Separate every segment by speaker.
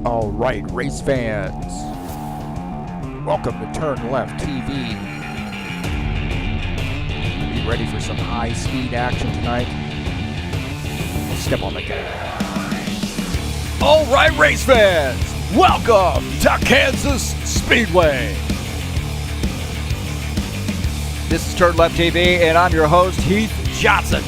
Speaker 1: All right, race fans, welcome to TurnLeftTV. Be ready for some high-speed action tonight. Let's step on the gas. All right, race fans, welcome to Kansas Speedway. This is TurnLeftTV, and I'm your host, Heath Johnson.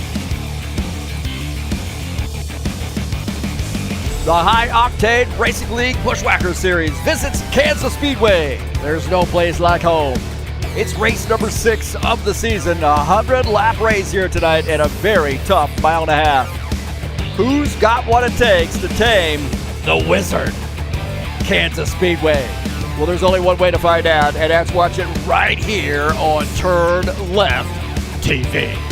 Speaker 1: The High Octane Racing League Buschwackers Series visits Kansas Speedway. There's no place like home. It's race number 6 of the season, a 100-lap race here tonight and a very tough mile and a half. Who's got what it takes to tame the Wizard? Kansas Speedway. Well, there's only one way to find out, and that's watch it right here on TurnLeftTV.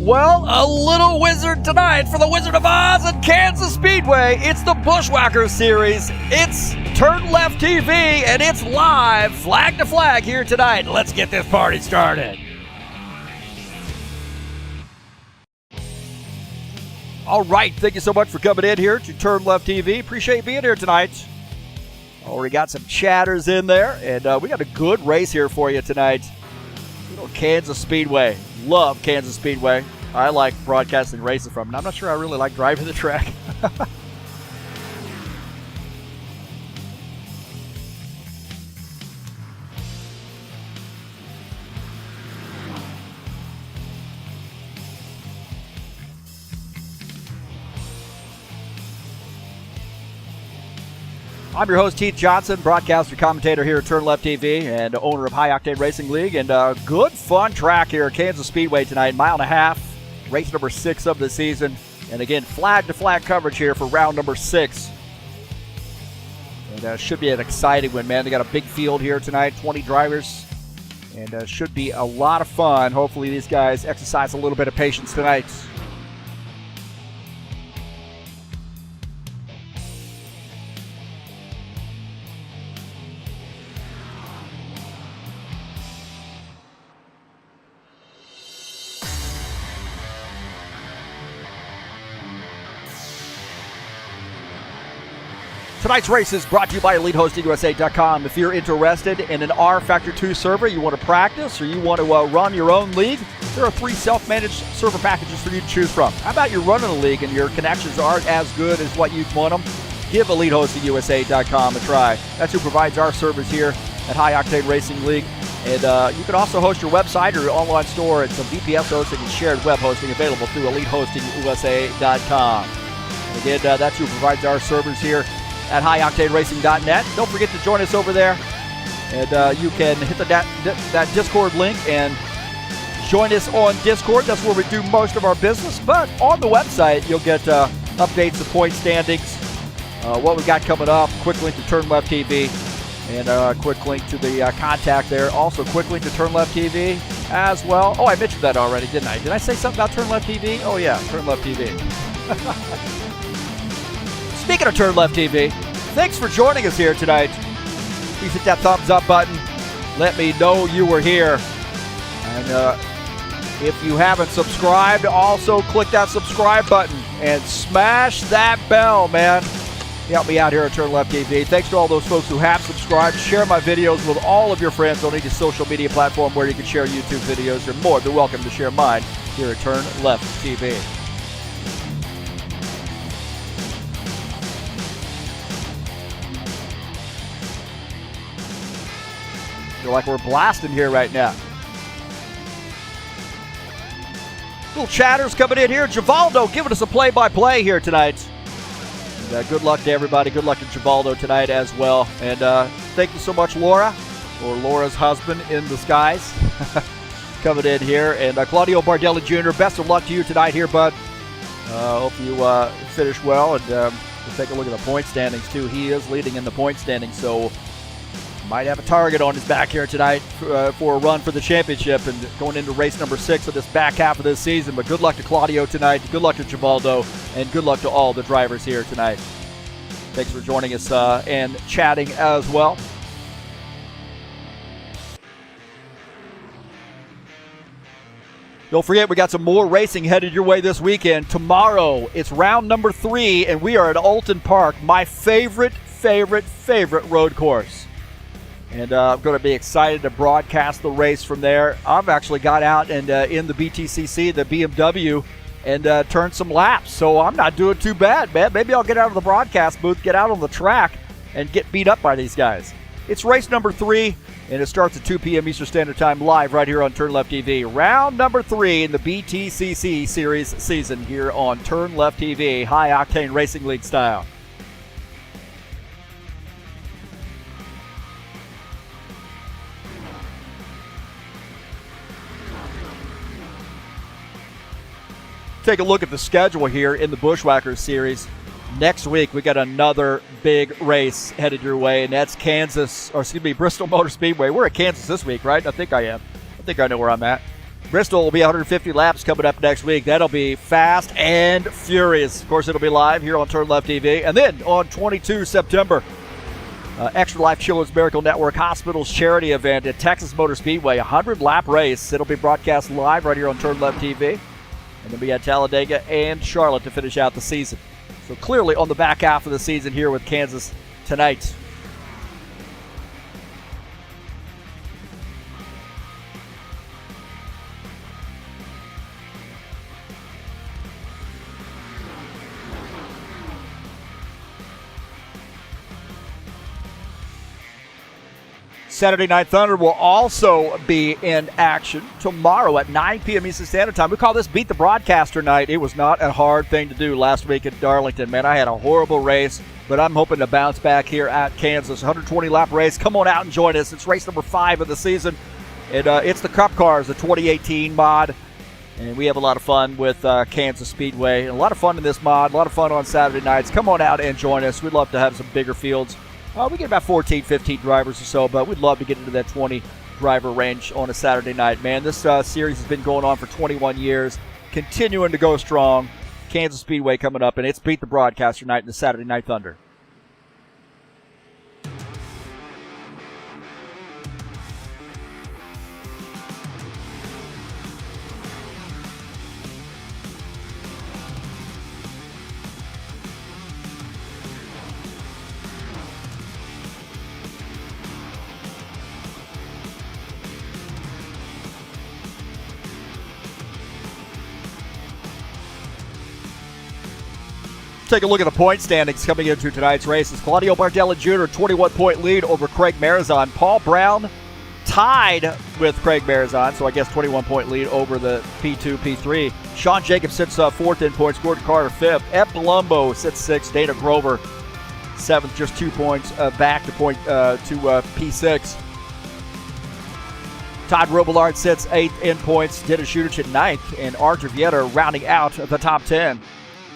Speaker 1: Well, a little wizard tonight for the Wizard of Oz at Kansas Speedway. It's the Buschwackers Series. It's TurnLeftTV, and it's live, flag to flag here tonight. Let's get this party started. All right, thank you so much for coming in here to TurnLeftTV. Appreciate you being here tonight. Already got some chatters in there, and we got a good race here for you tonight. Kansas Speedway. Love Kansas Speedway. I like broadcasting races from, and I'm not sure I really like driving the track. I'm your host, Heath Johnson, broadcaster, commentator here at TurnLeftTV and owner of High Octane Racing League. And a good, fun track here at Kansas Speedway tonight, mile and a half, race number 6 of the season. And again, flag-to-flag coverage here for round number 6. And should be an exciting one, man. They got a big field here tonight, 20 drivers. And should be a lot of fun. Hopefully these guys exercise a little bit of patience tonight. Tonight's race is brought to you by EliteHostingUSA.com. If you're interested in an rFactor 2 server, you want to practice, or you want to run your own league, there are 3 self-managed server packages for you to choose from. How about you're running a league and your connections aren't as good as what you'd want them? Give EliteHostingUSA.com a try. That's who provides our servers here at High Octane Racing League. And you can also host your website or your online store and some VPS hosting and shared web hosting available through EliteHostingUSA.com. And again, that's who provides our servers here at highoctaneracing.net. Don't forget to join us over there, and you can hit that Discord link and join us on Discord. That's where we do most of our business, but on the website you'll get updates of point standings, what we got coming up, quick link to TurnLeftTV, and a quick link to the contact there. Also quick link to TurnLeftTV as well. Oh, I mentioned that already, didn't I? Did I say something about TurnLeftTV? Oh yeah, TurnLeftTV. Speaking of TurnLeftTV, thanks for joining us here tonight. Please hit that thumbs up button. Let me know you were here. And if you haven't subscribed, also click that subscribe button and smash that bell, man. Help me out here at TurnLeftTV. Thanks to all those folks who have subscribed. Share my videos with all of your friends on any social media platform where you can share YouTube videos. You're more than welcome to share mine here at TurnLeftTV. Feel like we're blasting here right now. Little chatters coming in here. Givaldo giving us a play-by-play here tonight. And, good luck to everybody. Good luck to Givaldo tonight as well. And thank you so much, Laura, or Laura's husband in disguise. coming in here. And Claudio Bardelli Jr., best of luck to you tonight here, bud. Hope you finish well. And we'll take a look at the point standings, too. He is leading in the point standings, so might have a target on his back here tonight for a run for the championship and going into race number 6 of this back half of this season. But good luck to Claudio tonight. Good luck to Givaldo. And good luck to all the drivers here tonight. Thanks for joining us and chatting as well. Don't forget, we got some more racing headed your way this weekend. Tomorrow, it's round number 3, and we are at Alton Park, my favorite road course. And I'm going to be excited to broadcast the race from there. I've actually got out and in the BTCC, the BMW, and turned some laps. So I'm not doing too bad, man. Maybe I'll get out of the broadcast booth, get out on the track, and get beat up by these guys. It's race number 3, and it starts at 2 p.m. Eastern Standard Time live right here on TurnLeftTV. Round number 3 in the BTCC Series season here on TurnLeftTV, High Octane Racing League style. Take a look at the schedule here in the Buschwackers series. Next week, we got another big race headed your way, and that's Bristol Motor Speedway. We're at Kansas this week, right? I think I am. I think I know where I'm at. Bristol will be 150 laps coming up next week. That'll be fast and furious. Of course, it'll be live here on TurnLeftTV. And then on 22 September, Extra Life Children's Miracle Network Hospitals charity event at Texas Motor Speedway, 100-lap race. It'll be broadcast live right here on TurnLeftTV. And then we got Talladega and Charlotte to finish out the season. So clearly on the back half of the season here with Kansas tonight. Saturday Night Thunder will also be in action tomorrow at 9 p.m. Eastern Standard Time. We call this Beat the Broadcaster Night. It was not a hard thing to do last week at Darlington. Man, I had a horrible race, but I'm hoping to bounce back here at Kansas. 120-lap race. Come on out and join us. It's race number 5 of the season. It's the Cup Cars, the 2018 mod. And we have a lot of fun with Kansas Speedway. And a lot of fun in this mod. A lot of fun on Saturday nights. Come on out and join us. We'd love to have some bigger fields. We get about 14, 15 drivers or so, but we'd love to get into that 20-driver range on a Saturday night, man. This series has been going on for 21 years, continuing to go strong. Kansas Speedway coming up, and it's Beat the Broadcaster Night in the Saturday Night Thunder. Take a look at the point standings coming into tonight's races. Claudio Bardelli Jr., 21-point lead over Craig Marizon. Paul Brown tied with Craig Marizon, so I guess 21-point lead over the P2, P3. Sean Jacobs sits 4th in points. Gordon Carter 5th. Ed Palumbo sits 6th. Dana Grover 7th, just 2 points back to P6. Todd Robillard sits 8th in points. Dennis Shudich at 9th. And Arthur Vieta rounding out the top 10.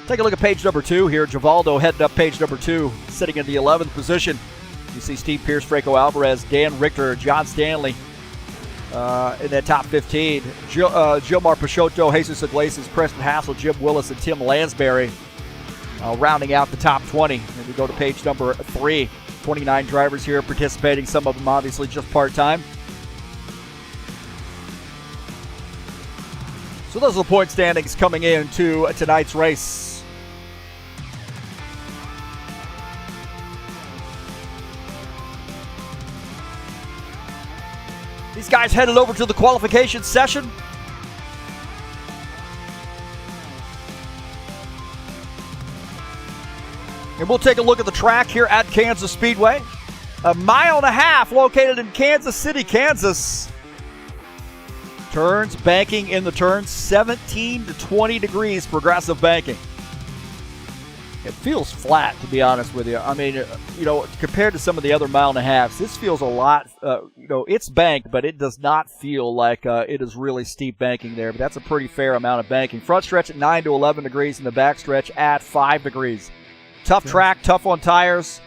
Speaker 1: Take a look at page number 2 here. Givaldo heading up page number 2, sitting in the 11th position. You see Steve Pierce, Franco Alvarez, Dan Richter, John Stanley in that top 15. Gilmar Peixoto, Jesus Iglesias, Preston Hassel, Jim Willis, and Tim Lansbury rounding out the top 20. And we go to page number 3. 29 drivers here participating, some of them obviously just part-time. So those are the point standings coming into tonight's race. These guys headed over to the qualification session. And we'll take a look at the track here at Kansas Speedway. 1.5 miles located in Kansas City, Kansas. Turns, banking in the turns, 17 to 20 degrees progressive banking. It feels flat, to be honest with you. I mean, compared to some of the other mile and a halves, this feels a lot, it's banked, but it does not feel like it is really steep banking there. But that's a pretty fair amount of banking. Front stretch at 9 to 11 degrees and the back stretch at 5 degrees. Tough track, tough on tires.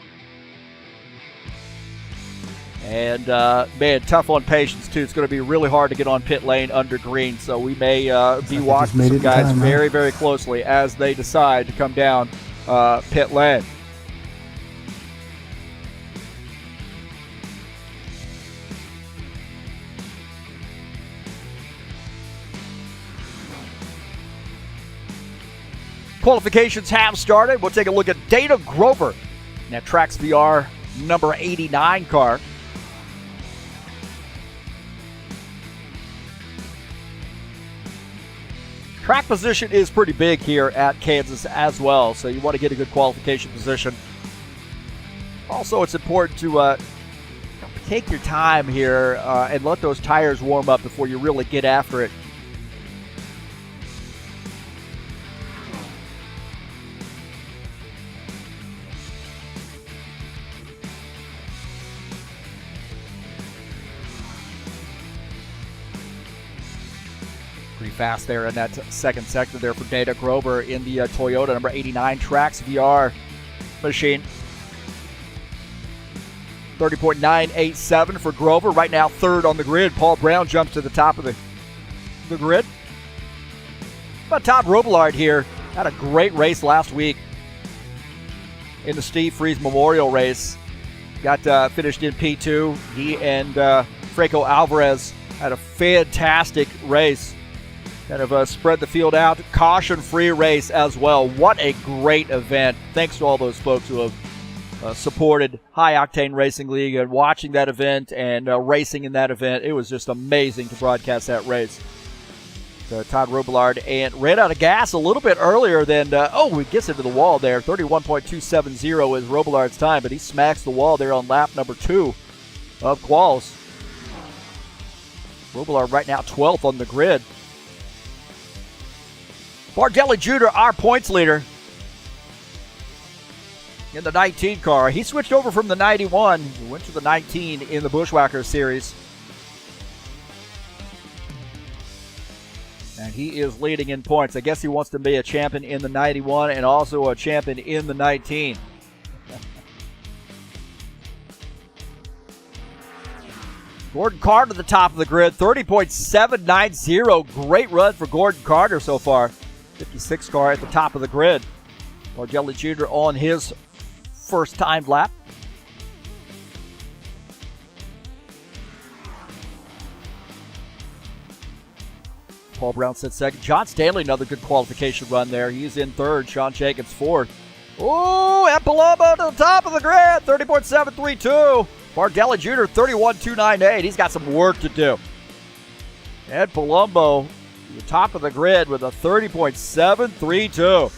Speaker 1: And, tough on patience, too. It's going to be really hard to get on pit lane under green, so we may be watching some guys very, very closely as they decide to come down pit lane. Qualifications have started. We'll take a look at Dana Grover. That Tracks VR number 89 car. Track position is pretty big here at Kansas as well, so you want to get a good qualification position. Also, it's important to take your time here and let those tires warm up before you really get after it. Pretty fast there in that second sector there for Dana Grover in the Toyota number 89 Tracks VR machine. 30.987 for Grover. Right now, third on the grid. Paul Brown jumps to the top of the grid. But Todd Robillard here had a great race last week in the Steve Freeze Memorial Race. Got finished in P2. He and Franco Alvarez had a fantastic race. Kind of spread the field out. Caution-free race as well. What a great event. Thanks to all those folks who have supported High Octane Racing League and watching that event and racing in that event. It was just amazing to broadcast that race. Todd Robillard and ran out of gas a little bit earlier than, he gets into the wall there. 31.270 is Robillard's time, but he smacks the wall there on lap number 2 of quals. Robillard right now 12th on the grid. Bardelli Jr., our points leader in the 19 car. He switched over from the 91. He went to the 19 in the Buschwackers series. And he is leading in points. I guess he wants to be a champion in the 91 and also a champion in the 19. Gordon Carter at the top of the grid, 30.790. Great run for Gordon Carter so far. 56 car at the top of the grid. Bardelli Jr. on his first timed lap. Paul Brown sits second. John Stanley, another good qualification run there. He's in third. Sean Jacobs fourth. Oh, and Palumbo to the top of the grid. 30.732. Bardelli Jr. 31.298. He's got some work to do. Ed Palumbo, the top of the grid with a 30.732.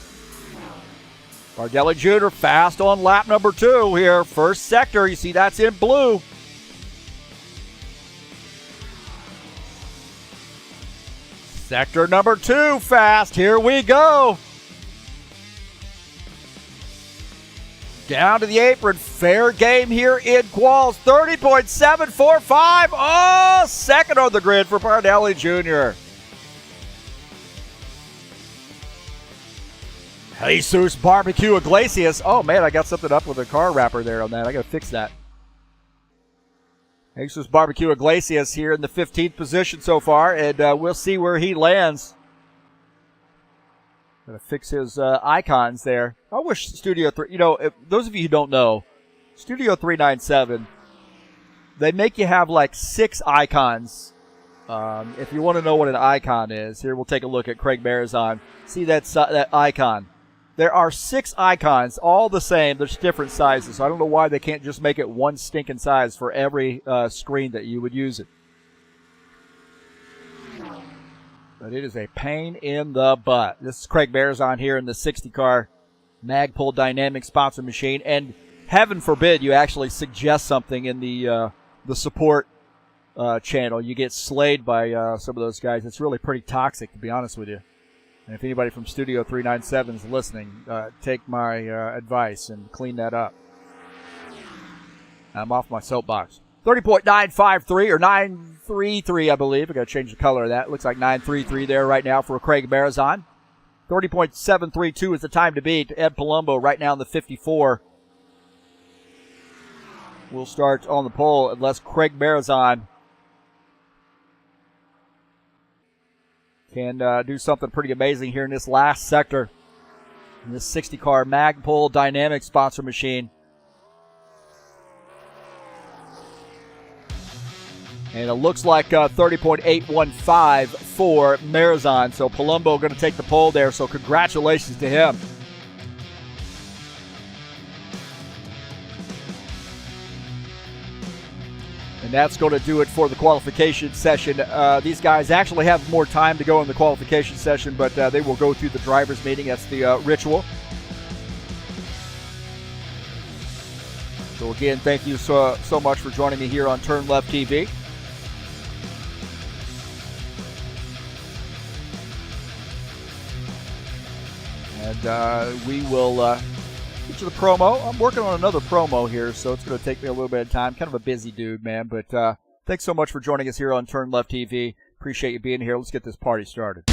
Speaker 1: Bardelli Jr. fast on lap number 2 here. First sector, you see that's in blue. Sector number 2 fast. Here we go. Down to the apron. Fair game here in quals. 30.745. Oh, second on the grid for Bardelli Jr. Jesus Barbecue Iglesias. Oh, man, I got something up with a car wrapper there on that. I got to fix that. Jesus Barbecue Iglesias here in the 15th position so far, and we'll see where he lands. Going to fix his icons there. I wish Studio 3, if those of you who don't know, Studio 397, they make you have like 6 icons. If you want to know what an icon is, here we'll take a look at Craig Marizon. See that icon. There are 6 icons, all the same. There's different sizes. So I don't know why they can't just make it one stinking size for every screen that you would use it. But it is a pain in the butt. This is Craig Marizon here in the 60-car Magpul Dynamic sponsor machine. And heaven forbid you actually suggest something in the support channel. You get slayed by some of those guys. It's really pretty toxic, to be honest with you. And if anybody from Studio 397 is listening, take my advice and clean that up. I'm off my soapbox. 30.953 or 933, I believe. I got to change the color of that. Looks like 933 there right now for Craig Marazon. 30.732 is the time to beat. Ed Palumbo right now in the 54. We'll start on the pole unless Craig Marazon can do something pretty amazing here in this last sector. In this 60-car Magpul Dynamic sponsor machine. And it looks like 30.815 for Marazon. So Palumbo going to take the pole there, so congratulations to him. And that's going to do it for the qualification session. These guys actually have more time to go in the qualification session, but they will go through the driver's meeting. That's the ritual. So again, thank you so much for joining me here on TurnLeftTV. And we will get to the promo. I'm working on another promo here, so it's going to take me a little bit of time. Kind of a busy dude, man. But thanks so much for joining us here on TurnLeftTV. Appreciate you being here. Let's get this party started.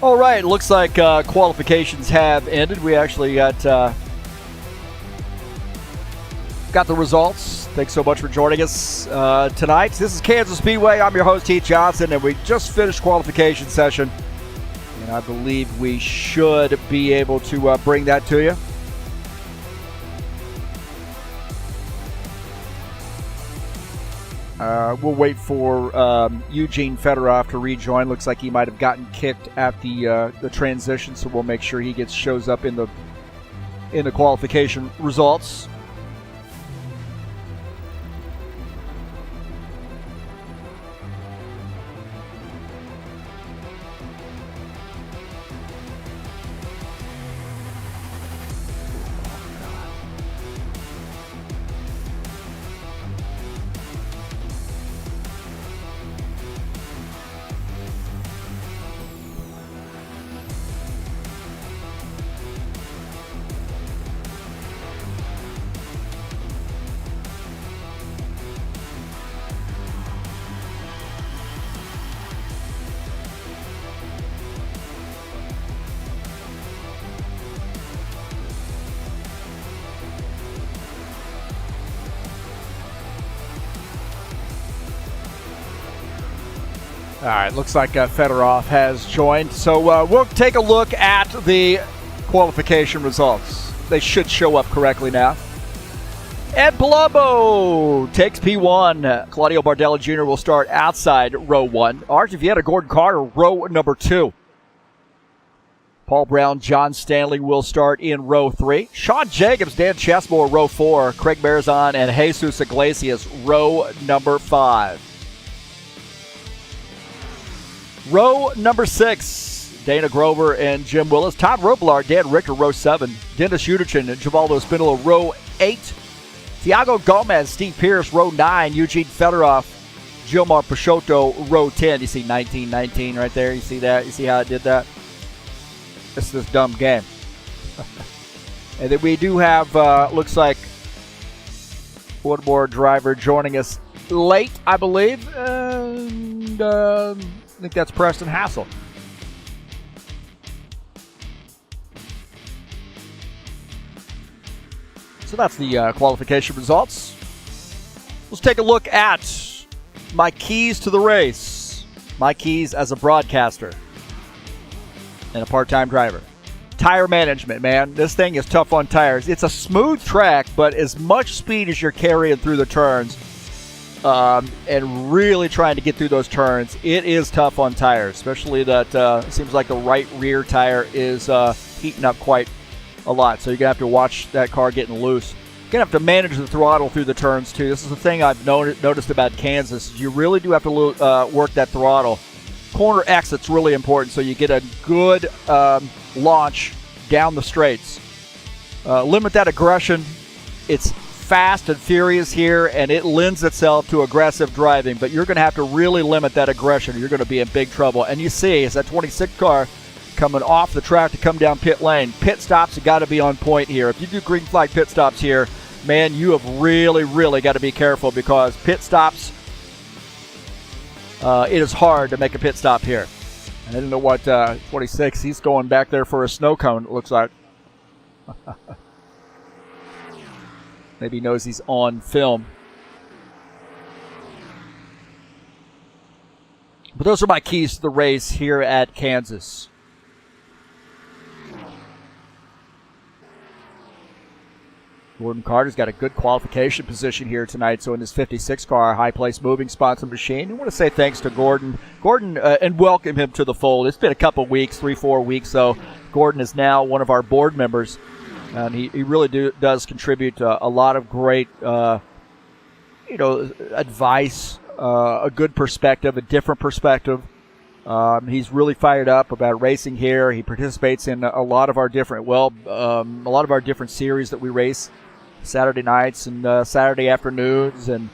Speaker 1: All right, looks like qualifications have ended. We actually got the results. Thanks so much for joining us tonight. This is Kansas Speedway. I'm your host, Heath Johnson, and we just finished qualification session. And I believe we should be able to bring that to you. We'll wait for Eugene Fedorov to rejoin. Looks like he might have gotten kicked at the transition, so we'll make sure he shows up in the qualification results. All right, looks like Fedorov has joined. So we'll take a look at the qualification results. They should show up correctly now. Ed Palumbo takes P1. Claudio Bardella Jr. will start outside row 1. Archie Vieta, Gordon Carter, row number 2. Paul Brown, John Stanley will start in row 3. Sean Jacobs, Dan Chesmore, row 4. Craig Marizon and Jesus Iglesias, row number 5. Row number 6, Dana Grover and Jim Willis. Todd Robillard, Dan Richter, row 7. Dennis Uderchin and Givaldo Spindola, row 8. Thiago Gomez, Steve Pierce, row 9. Eugene Fedorov, Gilmar Peixoto, row 10. You see 19-19 right there? You see that? You see how it did that? This is this dumb game. And then we do have, looks like, one more driver joining us late, I believe. And I think that's Preston Hassel. So that's the qualification results. Let's take a look at my keys to the race. My keys as a broadcaster and a part-time driver. Tire management, man. This thing is tough on tires. It's a smooth track, but as much speed as you're carrying through the turns, and really trying to get through those turns, it is tough on tires, especially that it seems like the right rear tire is heating up quite a lot. So you're going to have to watch that car getting loose. You're going to have to manage the throttle through the turns, too. This is the thing I've noticed about Kansas. You really do have to work that throttle. Corner exit's really important, so you get a good launch down the straights. Limit that aggression. It's fast and furious here, and it lends itself to aggressive driving, but you're going to have to really limit that aggression, or you're going to be in big trouble. And you see, it's that 26 car coming off the track to come down pit lane. Pit stops have got to be on point here. If you do green flag pit stops here, man, you have really, really got to be careful, because pit stops, it is hard to make a pit stop here. I didn't know what 26, he's going back there for a snow cone, it looks like. Maybe he knows he's on film. But those are my keys to the race here at Kansas. Gordon Carter's got a good qualification position here tonight. So in this 56 car, high place moving spots and machine. I want to say thanks to Gordon. And welcome him to the fold. It's been a couple weeks, 3-4 weeks. So Gordon is now one of our board members. And he really does contribute a lot of great, advice, a good perspective, a different perspective. He's really fired up about racing here. He participates in a lot of our different, series that we race, Saturday nights and Saturday afternoons and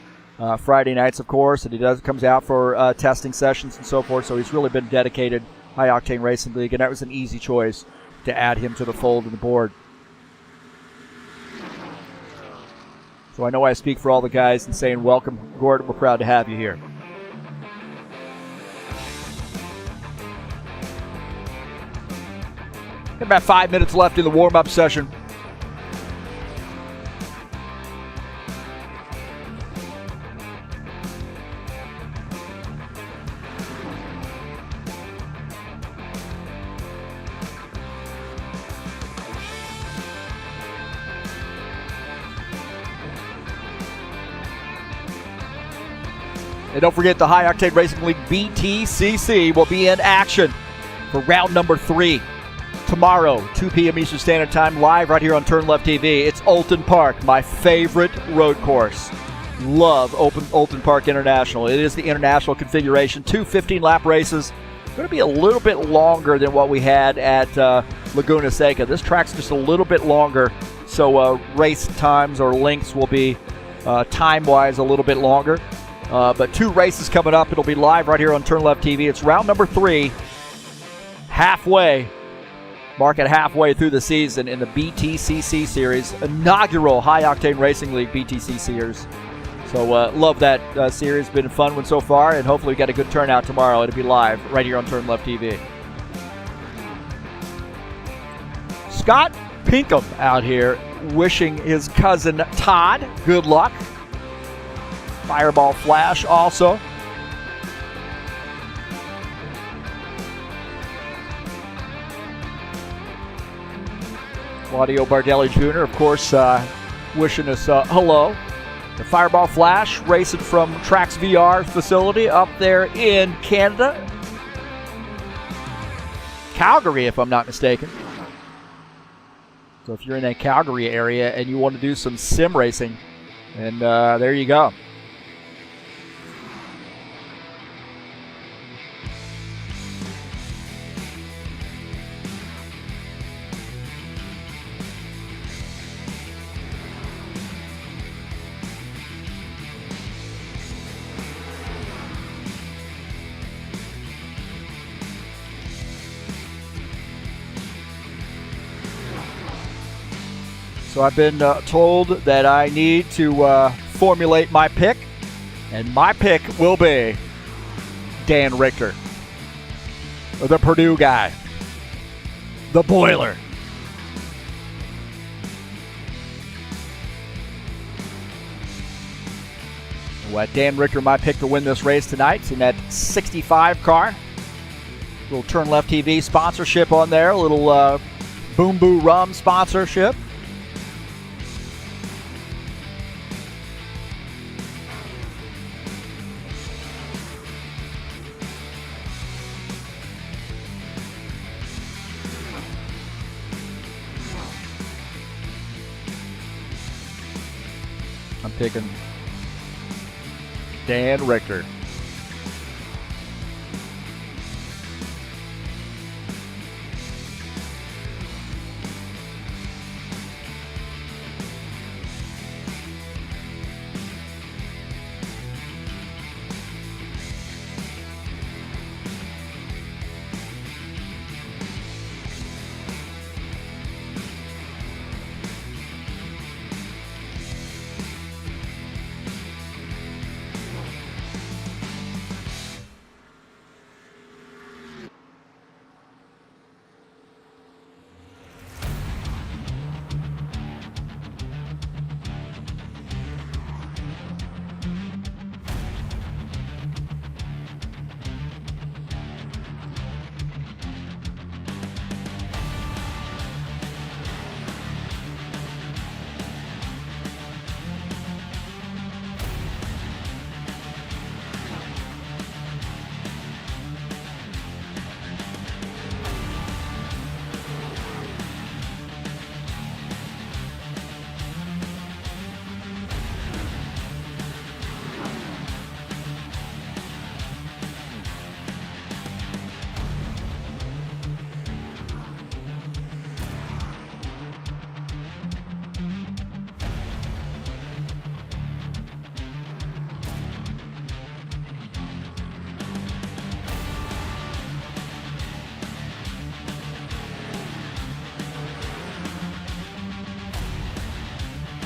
Speaker 1: Friday nights, of course. And he comes out for testing sessions and so forth. So he's really been dedicated, High Octane Racing League, and that was an easy choice to add him to the fold and the board. So I know I speak for all the guys in saying welcome, Gordon. We're proud to have you here. About 5 minutes left in the warm-up session. And don't forget, the High Octane Racing League BTCC will be in action for round number 3 tomorrow, 2 p.m. Eastern Standard Time, live right here on TurnLeftTV. It's Oulton Park, my favorite road course. Love Oulton Park International. It is the international configuration, 2 15-lap races. Going to be a little bit longer than what we had at Laguna Seca. This track's just a little bit longer, so race times or lengths will be time-wise a little bit longer. But 2 races coming up. It'll be live right here on TurnLeftTV. It's round number 3, halfway. Mark it halfway through the season in the BTCC Series, inaugural High Octane Racing League BTC Series. So love that series. Been a fun one so far, and hopefully we got a good turnout tomorrow. It'll be live right here on TurnLeftTV. Scott Pinkham out here wishing his cousin Todd good luck. Fireball Flash also. Claudio Bardelli Jr., of course, wishing us hello. The Fireball Flash racing from Trax VR facility up there in Canada. Calgary, if I'm not mistaken. So if you're in that Calgary area and you want to do some sim racing, and there you go. So I've been told that I need to formulate my pick, and my pick will be Dan Richter, the Purdue guy, the boiler. Well, Dan Richter, my pick to win this race tonight. It's in that 65 car. Little TurnLeftTV sponsorship on there, a little Boom Boo Rum sponsorship. I'm picking Dan Richter.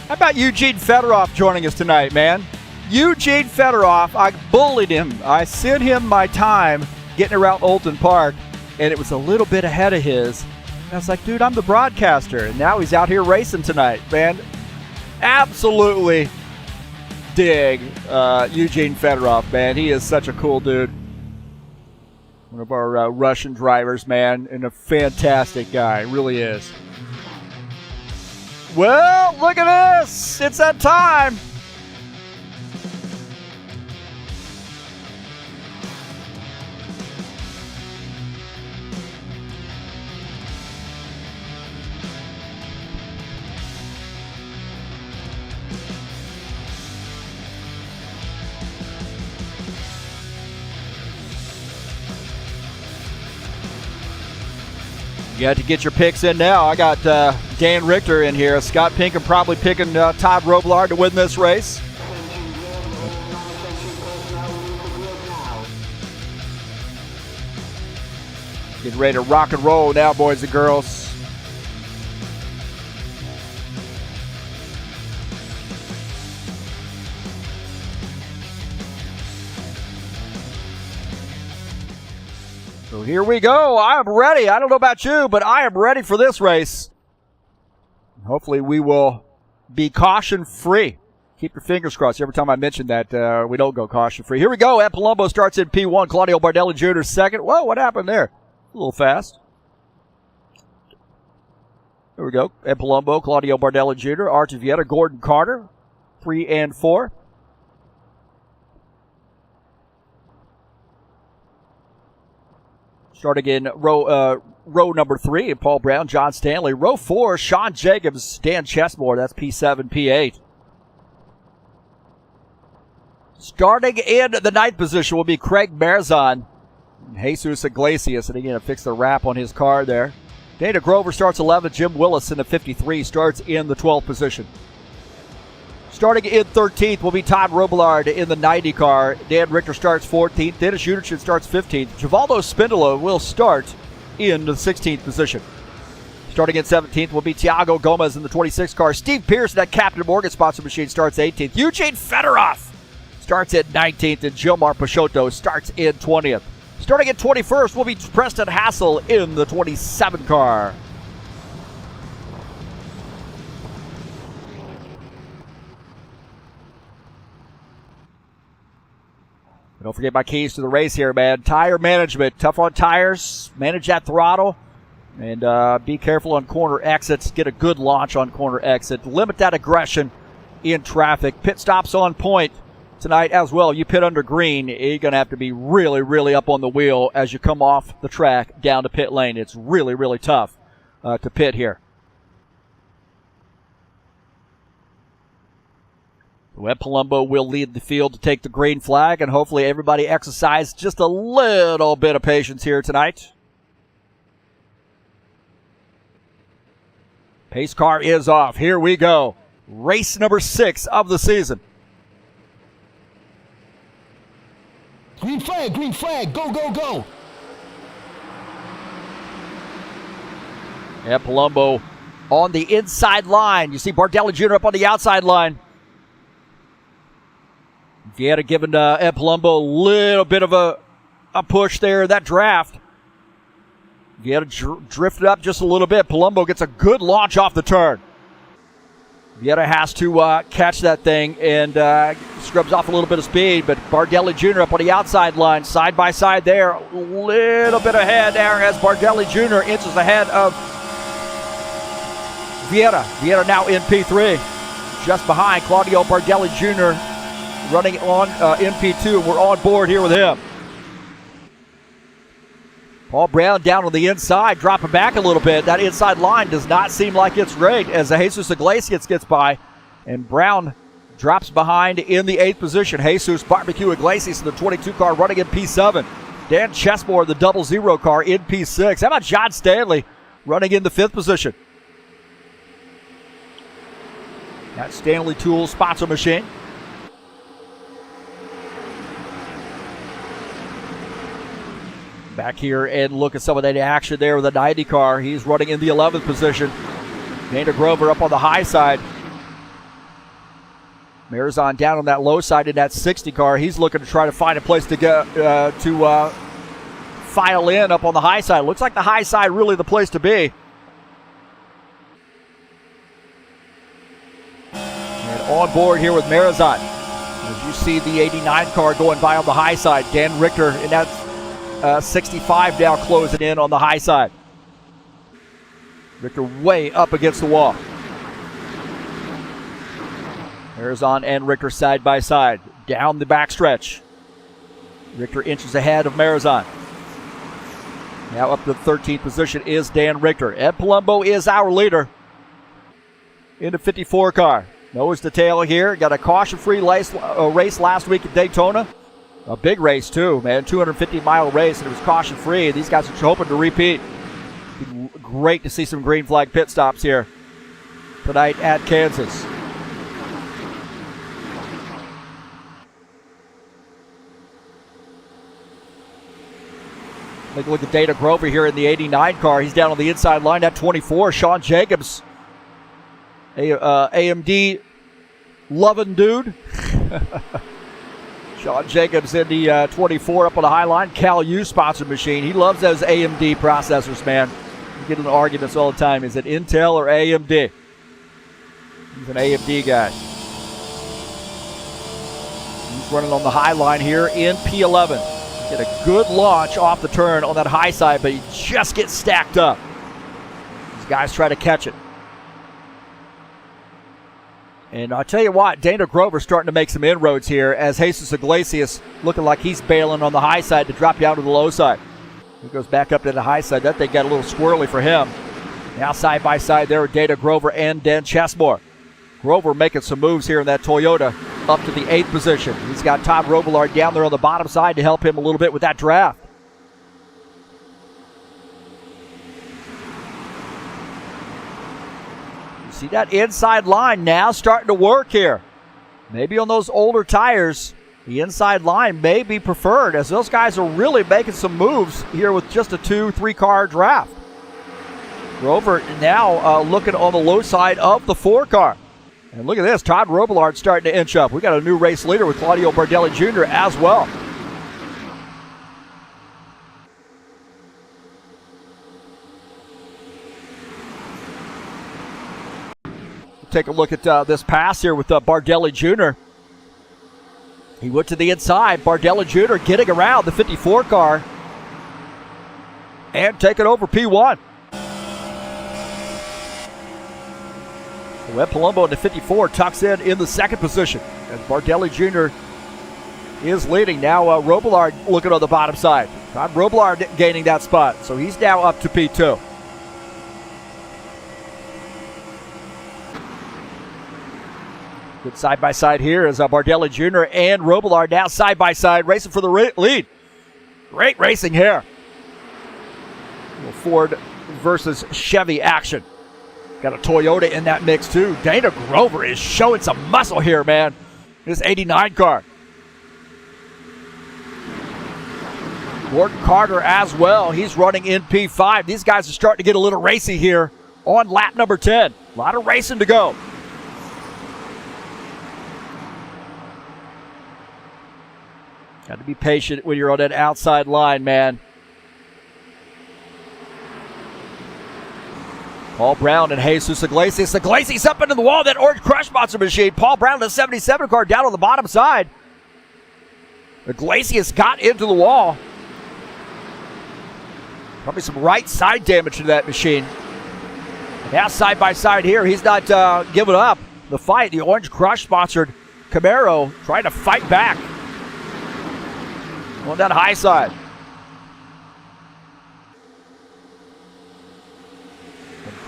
Speaker 1: How about Eugene Fedorov joining us tonight, man? Eugene Fedorov, I bullied him. I sent him my time getting around Oulton Park, and it was a little bit ahead of his. I was like, dude, I'm the broadcaster. And now he's out here racing tonight, man. Absolutely dig Eugene Fedorov, man. He is such a cool dude. One of our Russian drivers, man, and a fantastic guy. Really is. Well, look at this. It's that time. You got to get your picks in now. I got Dan Richter in here. Scott Pinkham probably picking Todd Robillard to win this race. Getting ready to rock and roll now, boys and girls. So here we go. I am ready. I don't know about you, but I am ready for this race. Hopefully we will be caution-free. Keep your fingers crossed. Every time I mention that, we don't go caution-free. Here we go. Ed Palumbo starts in P1. Claudio Bardelli Jr. second. Whoa, what happened there? A little fast. Here we go. Ed Palumbo, Claudio Bardelli Jr., Archie Vieta, Gordon Carter, 3 and 4. Starting in row number 3, Paul Brown, John Stanley. Row 4, Sean Jacobs, Dan Chesmore. That's P7, P8. Starting in the 9th position will be Craig Marzon. Jesus Iglesias, and again, fix the wrap on his car there. Dana Grover starts 11th. Jim Willis in the 53 starts in the 12th position. Starting in 13th will be Todd Robillard in the 90 car. Dan Richter starts 14th. Dennis Uderchin starts 15th. Givaldo Spindola will start in the 16th position. Starting in 17th will be Thiago Gomez in the 26 car. Steve Pierce in that Captain Morgan sponsor machine starts 18th. Eugene Fedorov starts at 19th, and Gilmar Peixoto starts in 20th. Starting at 21st will be Preston Hassel in the 27 car. Don't forget my keys to the race here, man. Tire management. Tough on tires. Manage that throttle. And be careful on corner exits. Get a good launch on corner exit. Limit that aggression in traffic. Pit stops on point tonight as well. You pit under green. You're going to have to be really, really up on the wheel as you come off the track down to pit lane. It's really, really tough to pit here. Ed Palumbo will lead the field to take the green flag, and hopefully everybody exercise just a little bit of patience here tonight. Pace car is off. Here we go. Race number 6 of the season.
Speaker 2: Green flag, go, go, go.
Speaker 1: Ed Palumbo on the inside line. You see Bardelli Jr. up on the outside line. Vieta giving Ed Palumbo a little bit of a push there, that draft. Vieta drifted up just a little bit. Palumbo gets a good launch off the turn. Vieta has to catch that thing and scrubs off a little bit of speed, but Bardelli Jr. up on the outside line, side by side there. A little bit ahead there as Bardelli Jr. inches ahead of Vieta. Vieta now in P3, just behind Claudio Bardelli Jr. running on MP2. We're on board here with him. Paul Brown down on the inside, dropping back a little bit. That inside line does not seem like it's great as Jesus Iglesias gets by, and Brown drops behind in the 8th position. Jesus Barbecue Iglesias in the 22 car running in P7. Dan Chesmore, the 00 car, in P6. How about John Stanley running in the 5th position? That Stanley Tools sponsor machine. Back here and look at some of that action there with the 90 car. He's running in the 11th position. Dana Grover up on the high side. Marzon down on that low side in that 60 car. He's looking to try to find a place to go to file in up on the high side. Looks like the high side really the place to be on board here with Marizon. As you see the 89 car going by on the high side. Dan Richter in that 65 now closing in on the high side. Richter way up against the wall. Marizon and Richter side by side. Down the backstretch. Richter inches ahead of Marizon. Now up to the 13th position is Dan Richter. Ed Palumbo is our leader in the 54 car. Nose to tail here. Got a caution-free race last week at Daytona. A big race too, man. 250-mile race, and it was caution-free. These guys are hoping to repeat. Great to see some green flag pit stops here tonight at Kansas. Take a look at Dana Grover here in the 89 car. He's down on the inside line at 24. Sean Jacobs, AMD loving dude. Sean Jacobs in the 24 up on the high line. Cal U sponsored machine. He loves those AMD processors, man. You get into arguments all the time. Is it Intel or AMD? He's an AMD guy. He's running on the high line here in P11. Get a good launch off the turn on that high side, but he just gets stacked up. These guys try to catch it. And I'll tell you what, Dana Grover's starting to make some inroads here as Jesus Iglesias looking like he's bailing on the high side to drop you out to the low side. He goes back up to the high side. That thing got a little squirrely for him. Now side by side there with Dana Grover and Dan Chesmore. Grover making some moves here in that Toyota up to the 8th position. He's got Todd Robillard down there on the bottom side to help him a little bit with that draft. You see that inside line now starting to work here. Maybe on those older tires, the inside line may be preferred as those guys are really making some moves here with just a 2-3 car draft. Grover now looking on the low side of the 4 car. And look at this, Todd Robillard starting to inch up. We got a new race leader with Claudio Bardelli Jr. as well. Take a look at this pass here with Bardelli Jr. He went to the inside. Bardelli Jr. getting around the 54 car and taking over P1. Ed Palumbo in the 54 tucks in the 2nd position. And Bardelli Jr. is leading. Now Robillard looking on the bottom side. Todd Robillard gaining that spot. So he's now up to P2. Good side-by-side here as Bardelli Jr. and Robillard now side-by-side racing for the lead. Great racing here. Ford versus Chevy action. Got a Toyota in that mix too. Dana Grover is showing some muscle here, man. This 89 car. Gordon Carter as well. He's running in P5. These guys are starting to get a little racy here on lap number 10. A lot of racing to go. Got to be patient when you're on that outside line, man. Paul Brown and Jesus Iglesias. Iglesias up into the wall, that orange crush monster machine. Paul Brown in the 77 car down on the bottom side. Iglesias got into the wall. Probably some right side damage to that machine. Now side by side here, he's not giving up the fight. The orange crush sponsored Camaro trying to fight back on that high side.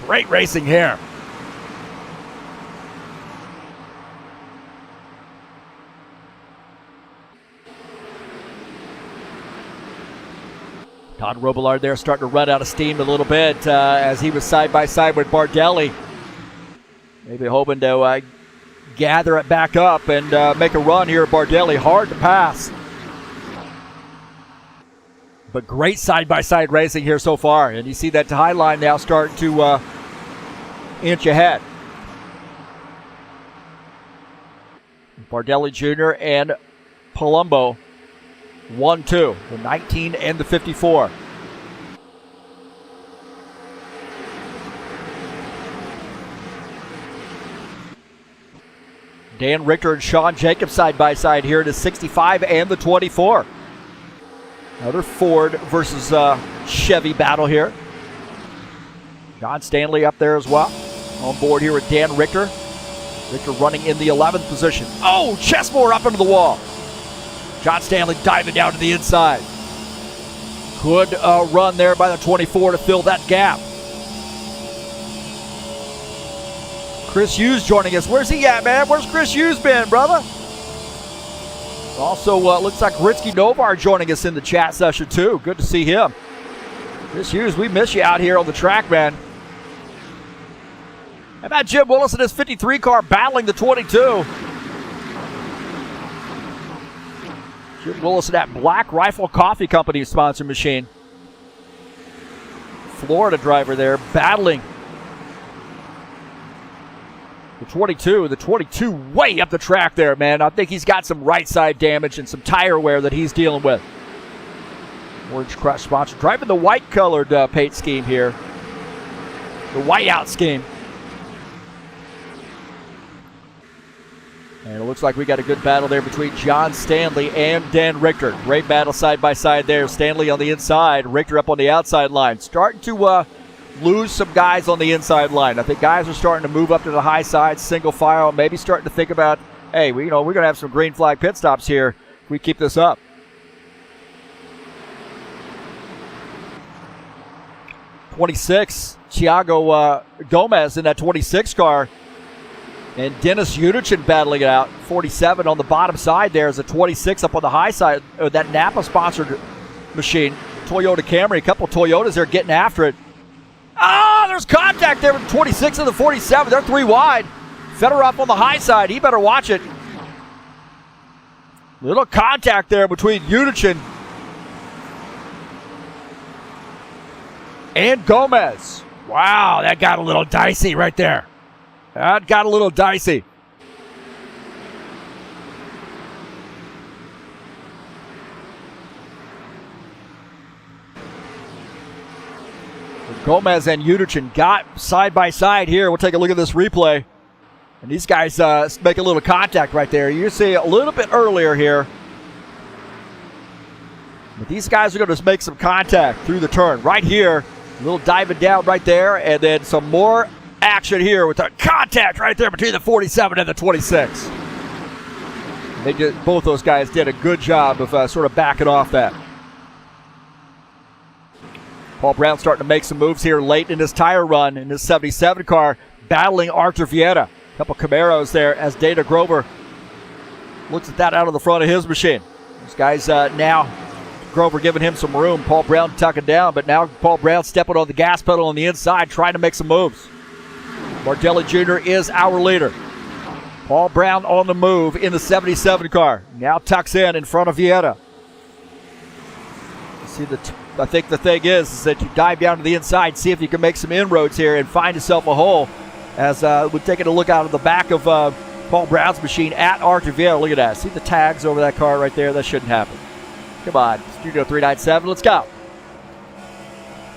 Speaker 1: Great racing here. Todd Robillard there starting to run out of steam a little bit as he was side by side with Bardelli. Maybe hoping to gather it back up and make a run here. Bardelli hard to pass. But great side-by-side racing here so far. And you see that high line now starting to inch ahead. Bardelli Jr. and Palumbo, 1-2, the 19 and the 54. Dan Richter and Sean Jacobs side by side here in the 65 and the 24. Another Ford versus Chevy battle here. John Stanley up there as well. On board here with Dan Richter. Richter running in the 11th position. Oh, Chesmore up into the wall. John Stanley diving down to the inside. Good run there by the 24 to fill that gap. Chris Hughes joining us. Where's he at, man? Where's Chris Hughes been, brother? Also, looks like Ritsky Novar joining us in the chat session, too. Good to see him. Chris Hughes, we miss you out here on the track, man. How about Jim Willis in his 53 car battling the 22? Jim Willis in that Black Rifle Coffee Company sponsor machine. Florida driver there battling the 22. The 22 way up the track there, man. I think he's got some right side damage and some tire wear that he's dealing with. Orange Crush sponsor. Driving the white colored paint scheme here. The whiteout scheme. And it looks like we got a good battle there between John Stanley and Dan Richter. Great battle side by side there. Stanley on the inside, Richter up on the outside line. Starting to lose some guys on the inside line. I think guys are starting to move up to the high side, single file, maybe starting to think about, hey, we're going to have some green flag pit stops here if we keep this up. '26, Thiago Gomez in that 26 car. And Dennis Unichin battling it out. 47 on the bottom side there is a 26 up on the high side. That Napa-sponsored machine. Toyota Camry. A couple Toyotas there getting after it. Ah, there's contact there with 26 and the 47. They're three wide. Fedorov on the high side. He better watch it. Little contact there between Unichin and Gomez. Wow, that got a little dicey right there. That got a little dicey. Gomez and Unichin got side by side here. We'll take a look at this replay. And these guys make a little contact right there. You see a little bit earlier here. But these guys are going to make some contact through the turn. Right here, a little diving down right there. And then some more action here with the contact right there between the 47 and the 26. Both those guys did a good job of sort of backing off that. Paul Brown starting to make some moves here late in his tire run in his 77 car, battling Arthur Vieta. A couple Camaros there as Dana Grover looks at that out of the front of his machine. These guys now, Grover giving him some room. Paul Brown tucking down, but now Paul Brown stepping on the gas pedal on the inside, trying to make some moves. Bardelli Jr. is our leader. Paul Brown on the move in the 77 car. Now tucks in front of Vieta. See, I think the thing is that you dive down to the inside, see if you can make some inroads here and find yourself a hole. As we're taking a look out of the back of Paul Brown's machine at Arthur Vieta. Look at that. See the tags over that car right there? That shouldn't happen. Come on, Studio 397, let's go.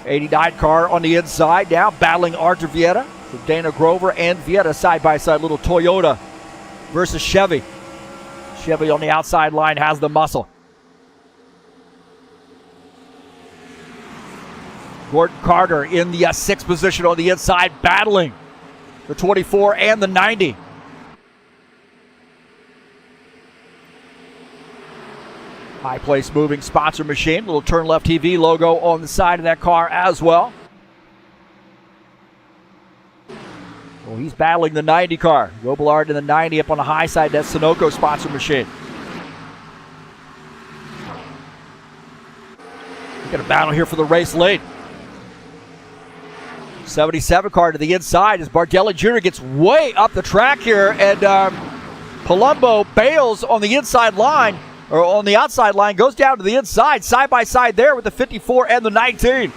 Speaker 1: 89 car on the inside now, battling Arthur Vieta. With Dana Grover and Vieta side by side, little Toyota versus Chevy. Chevy on the outside line has the muscle. Gordon Carter in the 6th position on the inside, battling the 24 and the 90. High place moving sponsor machine, little TurnLeftTV logo on the side of that car as well. Well, he's battling the 90 car. Robillard in the 90 up on the high side. That Sunoco sponsor machine. We got a battle here for the race lead. 77 car to the inside as Bardelli Jr. gets way up the track here, and Palumbo bails on the inside line, or on the outside line, goes down to the inside, side by side there with the 54 and the 19.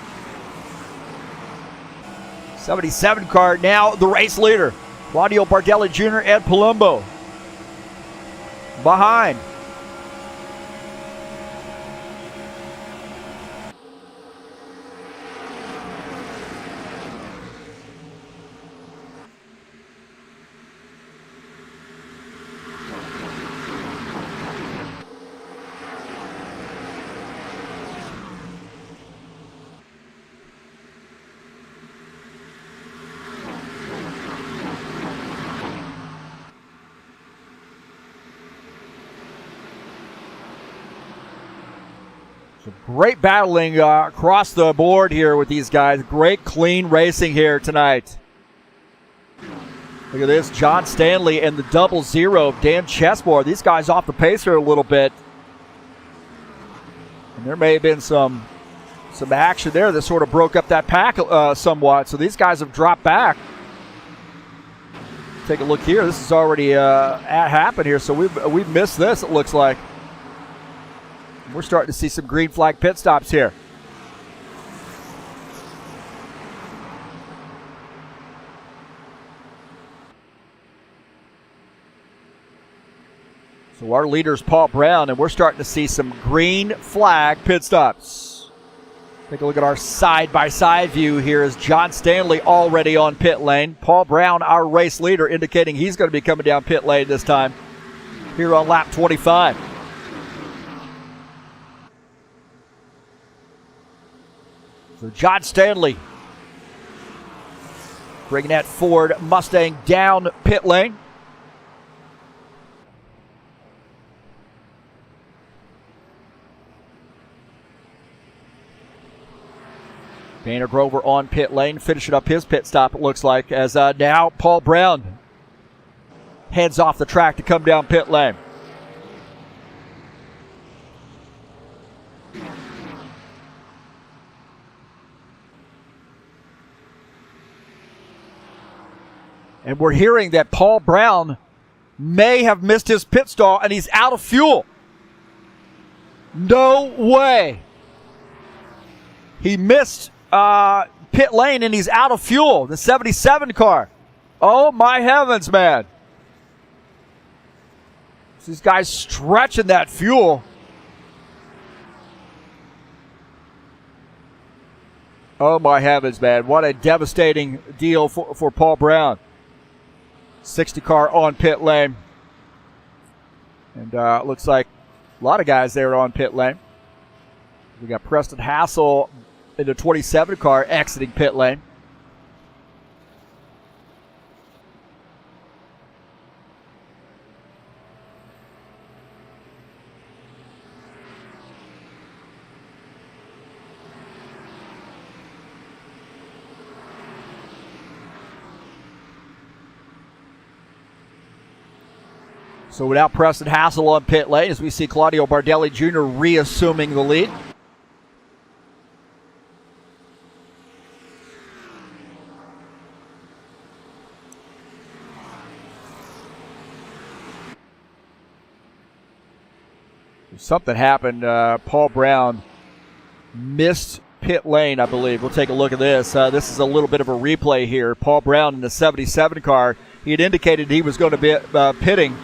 Speaker 1: 77 car now the race leader. Claudio Bardelli Jr. and Palumbo behind. So great battling across the board here with these guys. Great clean racing here tonight. Look at this, John Stanley and the 00 of Dan Chesmore. These guys off the pace here a little bit. And there may have been some action there that sort of broke up that pack somewhat. So these guys have dropped back. Take a look here. This has already happened here. So we've missed this, it looks like. We're starting to see some green flag pit stops here. So our leader is Paul Brown, and we're starting to see some green flag pit stops. Take a look at our side-by-side view here as John Stanley already on pit lane. Paul Brown, our race leader, indicating he's going to be coming down pit lane this time here on lap 25. So John Stanley bringing that Ford Mustang down pit lane. Dana Grover on pit lane, finishing up his pit stop, it looks like, as now Paul Brown heads off the track to come down pit lane. And we're hearing that Paul Brown may have missed his pit stall and he's out of fuel. No way. He missed pit lane and he's out of fuel. The 77 car. Oh my heavens, man. These guys stretching that fuel. Oh my heavens, man. What a devastating deal for Paul Brown. 60 car on pit lane. And looks like a lot of guys there on pit lane. We got Preston Hassel in the 27 car exiting pit lane. So without Preston Hassel on pit lane, as we see Claudio Bardelli Jr. reassuming the lead. Something happened. Paul Brown missed pit lane, I believe. We'll take a look at this. This is a little bit of a replay here. Paul Brown in the 77 car. He had indicated he was going to be pitting.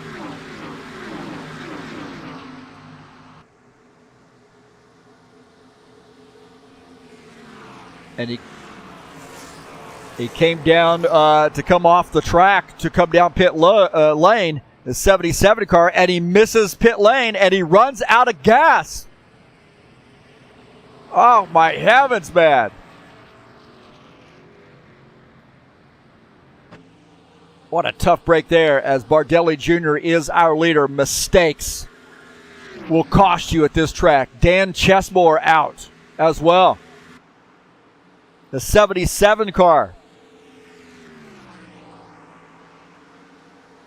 Speaker 1: And he came down to come off the track to come down pit lane, the 77 car, and he misses pit lane and he runs out of gas. Oh my heavens, man. What a tough break there, as Bardelli Jr. is our leader. Mistakes will cost you at this track. Dan Chesmore out as well. The 77 car.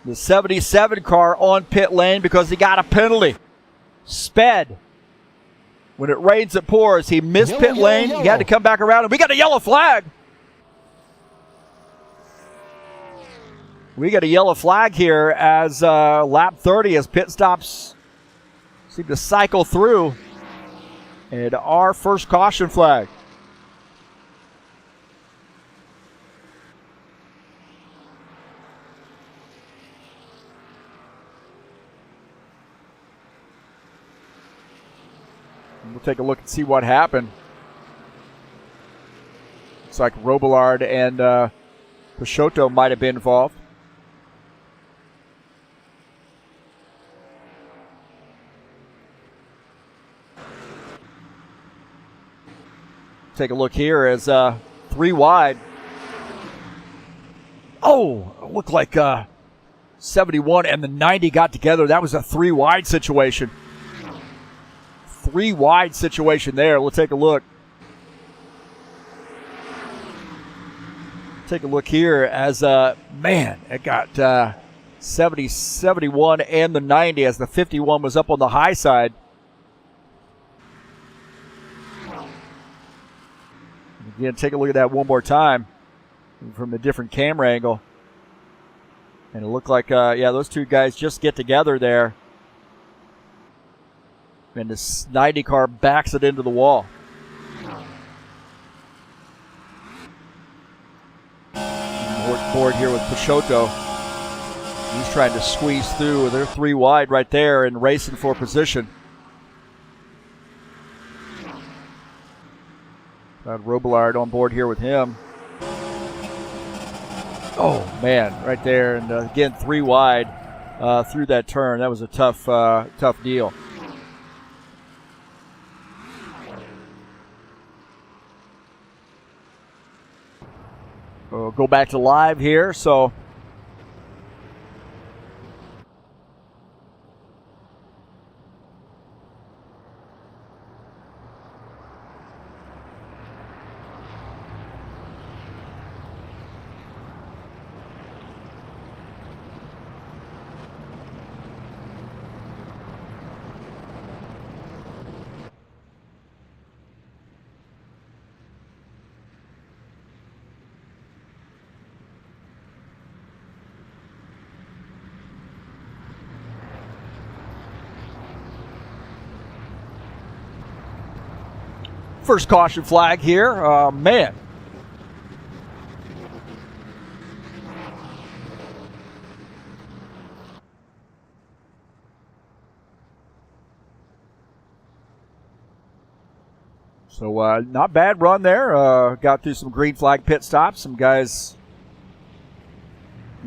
Speaker 1: The 77 car on pit lane because he got a penalty. Sped. When it rains, it pours. He missed pit lane. He had to come back around, and we got a yellow flag. We got a yellow flag here as lap 30, as pit stops seem to cycle through. And our first caution flag. We'll take a look and see what happened. Looks like Robillard and Peixoto might have been involved. Take a look here as 3 wide. Oh, it looked like 71 and the 90 got together. That was a 3 wide situation. 3 wide situation there. We'll take a look. Take a look here as, man, it got 70, 71, and the 90 as the 51 was up on the high side. Again, take a look at that one more time from a different camera angle. And it looked like, yeah, those two guys just get together there. And this 90 car backs it into the wall. Board here with Peixoto. He's trying to squeeze through. They're 3 wide right there and racing for position. Got Robillard on board here with him. Oh, man, right there. And again, 3 wide through that turn. That was a tough deal. We'll go back to live here. So first caution flag here. Man. So not bad run there. Got through some green flag pit stops. Some guys,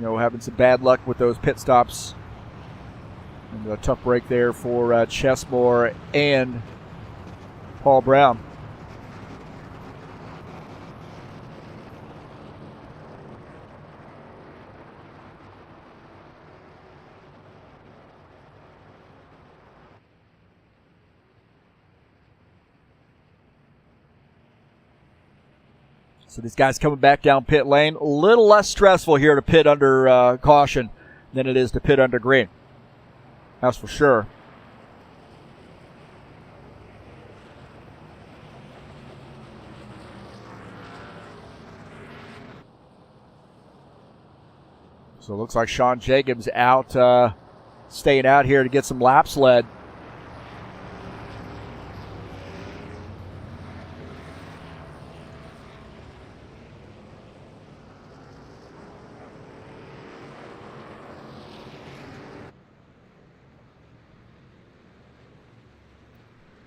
Speaker 1: having some bad luck with those pit stops. And a tough break there for Chesmore and Paul Brown. So these guys coming back down pit lane. A little less stressful here to pit under caution than it is to pit under green. That's for sure. So it looks like Sean Jacobs out, staying out here to get some laps led.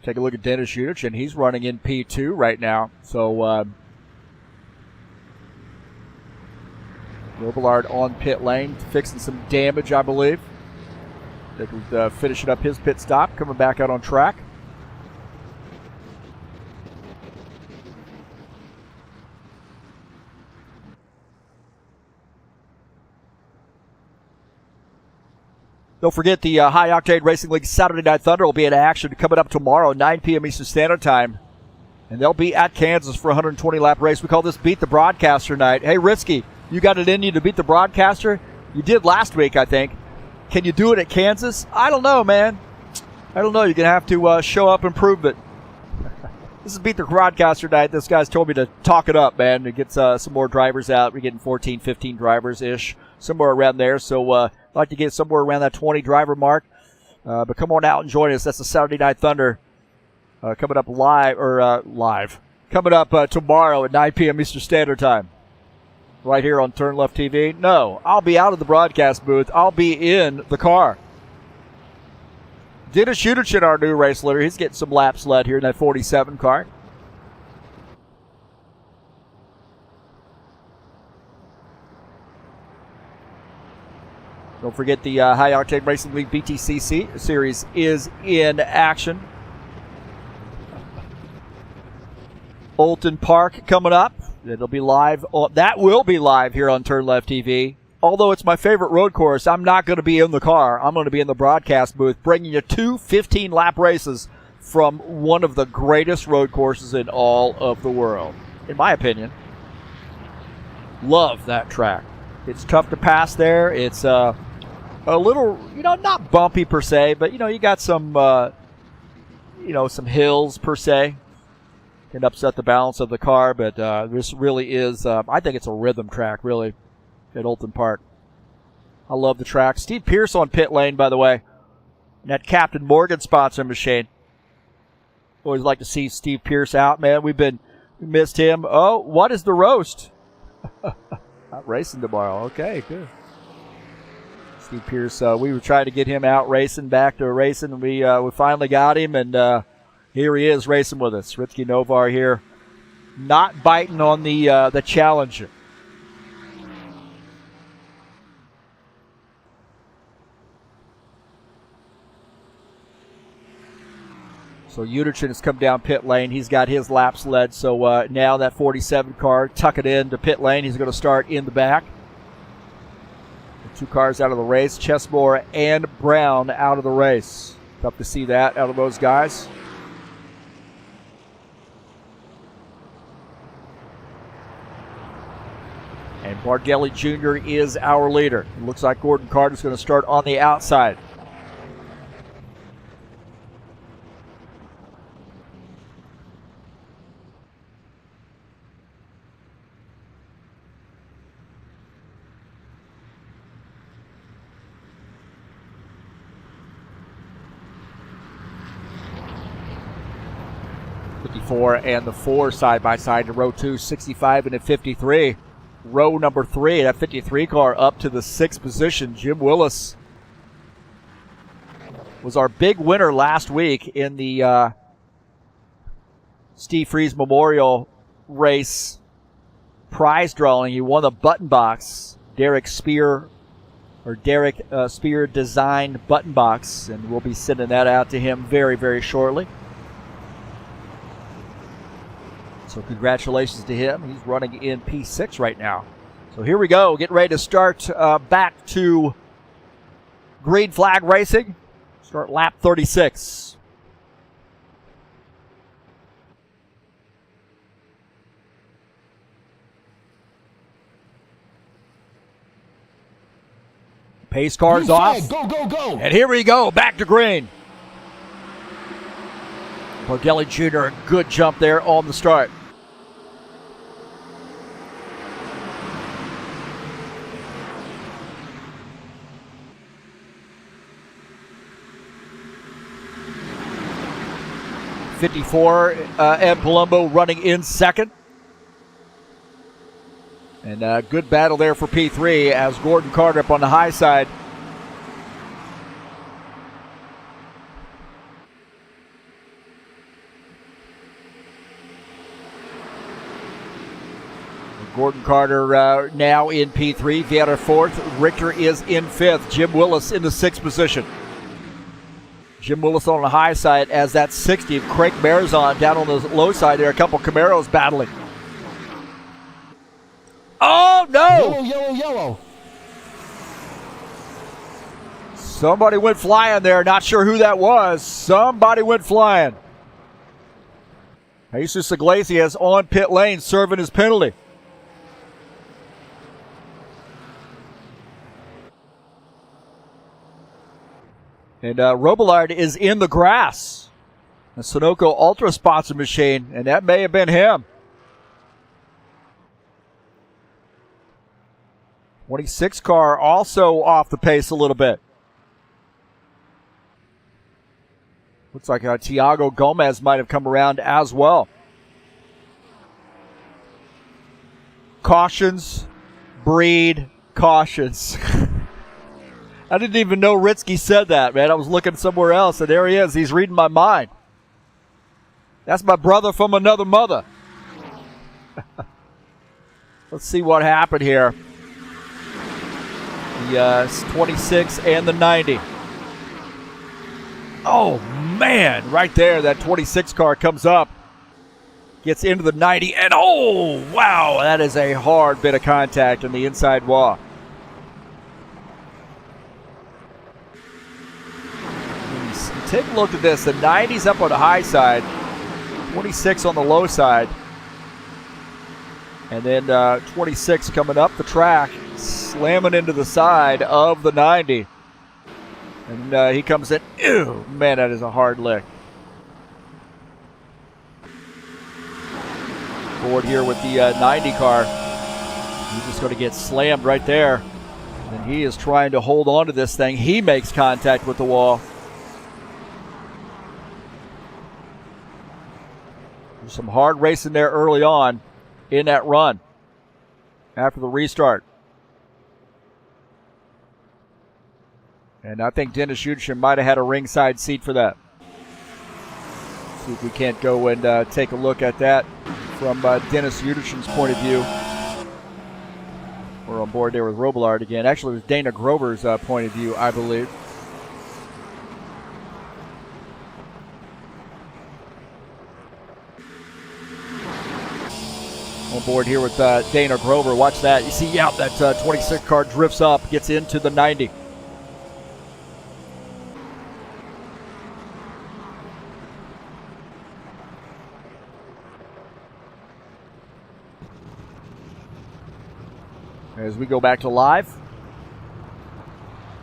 Speaker 1: Take a look at Dennis Udich, and he's running in P2 right now. So Robillard on pit lane, fixing some damage, I believe. Finishing up his pit stop, coming back out on track. Don't forget the High Octane Racing League Saturday Night Thunder will be in action coming up tomorrow, 9 p.m. Eastern Standard Time. And they'll be at Kansas for a 120-lap race. We call this Beat the Broadcaster night. Hey, Ritzky, you got it in you to beat the broadcaster? You did last week, I think. Can you do it at Kansas? I don't know, man. I don't know. You're going to have to show up and prove it. This is Beat the Broadcaster night. This guy's told me to talk it up, man, to get some more drivers out. We're getting 14, 15 drivers-ish, somewhere around there. So I'd like to get somewhere around that 20 driver mark. But come on out and join us. That's the Saturday Night Thunder coming up live. Coming up tomorrow at 9 p.m. Eastern Standard Time. Right here on TurnLeftTV. No, I'll be out of the broadcast booth. I'll be in the car. Dennis Udich in our new race leader. He's getting some laps led here in that 47 car. Don't forget the High Octane Racing League BTCC series is in action. Bolton Park coming up. It'll be live. That will be live here on TurnLeftTV. Although it's my favorite road course, I'm not going to be in the car. I'm going to be in the broadcast booth, bringing you two 15-lap races from one of the greatest road courses in all of the world, in my opinion. Love that track. It's tough to pass there. It's a little, not bumpy per se, but, you got some, some hills per se. Can upset the balance of the car, but this really is, I think it's a rhythm track, really, at Oulton Park. I love the track. Steve Pierce on pit lane, by the way. That Captain Morgan sponsor machine. Always like to see Steve Pierce out, man. We missed him. Oh, what is the roast? Not racing tomorrow. Okay, good. Steve Pierce, we were trying to get him out racing, back to racing. We finally got him, and here he is racing with us. Ritsky Novar here, not biting on the Challenger. So Uderchin has come down pit lane. He's got his laps led. So now that 47 car, tuck it in to pit lane. He's going to start in the back. The 2 cars out of the race. Chesmore and Brown out of the race. Tough to see that out of those guys. And Bargelli Jr. is our leader. It looks like Gordon Carter's going to start on the outside. And the 4 side by side to row 2, 65 and a 53. Row number 3, that 53 car up to the 6th position. Jim Willis was our big winner last week in the Steve Freeze Memorial race prize drawing. He won the button box, Derek Spear designed button box, and we'll be sending that out to him very, very shortly. So congratulations to him. He's running in P6 right now. So here we go. Getting ready to start back to green flag racing. Start lap 36. Pace car's off.
Speaker 2: Go, go, go.
Speaker 1: And here we go. Back to green. Bargelli Jr., a good jump there on the start. '54, Ed Palumbo running in second. And a good battle there for P3 as Gordon Carter up on the high side. Gordon Carter now in P3, Vieira 4th, Richter is in 5th, Jim Willis in the 6th position. Jim Willis on the high side as that 60. Craig Marizon down on the low side there. A couple Camaros battling. Oh, no!
Speaker 2: Yellow.
Speaker 1: Somebody went flying there. Not sure who that was. Somebody went flying. Jesus Iglesias on pit lane serving his penalty. And Robillard is in the grass. The Sunoco Ultra sponsor machine, and that may have been him. 26 car also off the pace a little bit. Looks like Tiago Gomez might have come around as well. Cautions, breed, cautions. I didn't even know Ritsky said that, man. I was looking somewhere else, and there he is. He's reading my mind. That's my brother from another mother. Let's see what happened here. The 26 and the 90. Oh, man. Right there, that 26 car comes up. Gets into the 90, and oh, wow. That is a hard bit of contact in the inside wall. take a look at this. The 90's up on the high side, 26 on the low side. And then 26 coming up the track, slamming into the side of the 90. And he comes in. Ew, man, that is a hard lick. Forward here with the 90 car. He's just going to get slammed right there. And he is trying to hold on to this thing. He makes contact with the wall. There's some hard racing there early on in that run after the restart. And I think Dennis Yudichyn might have had a ringside seat for that. See if we can't go and take a look at that from Dennis Yudichyn's point of view. We're on board there with Robillard again. Actually, it was Dana Grover's point of view, I believe. On board here with Dana Grover. Watch that. You see, yeah, that 26 car drifts up, gets into the 90. As we go back to live,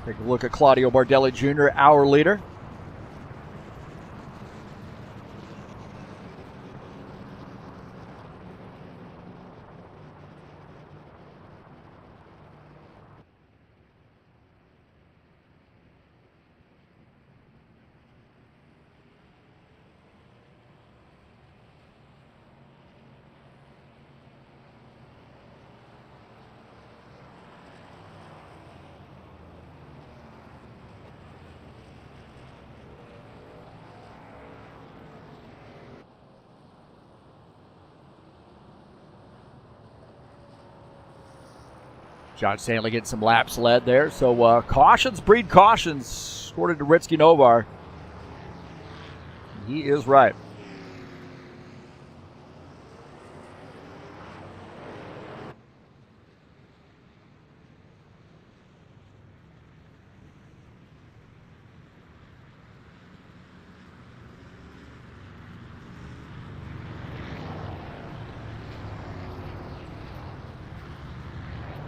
Speaker 1: take a look at Claudio Bardelli Jr., our leader. John Stanley getting some laps led there. So cautions breed cautions, according to Ritsky Novar. He is right.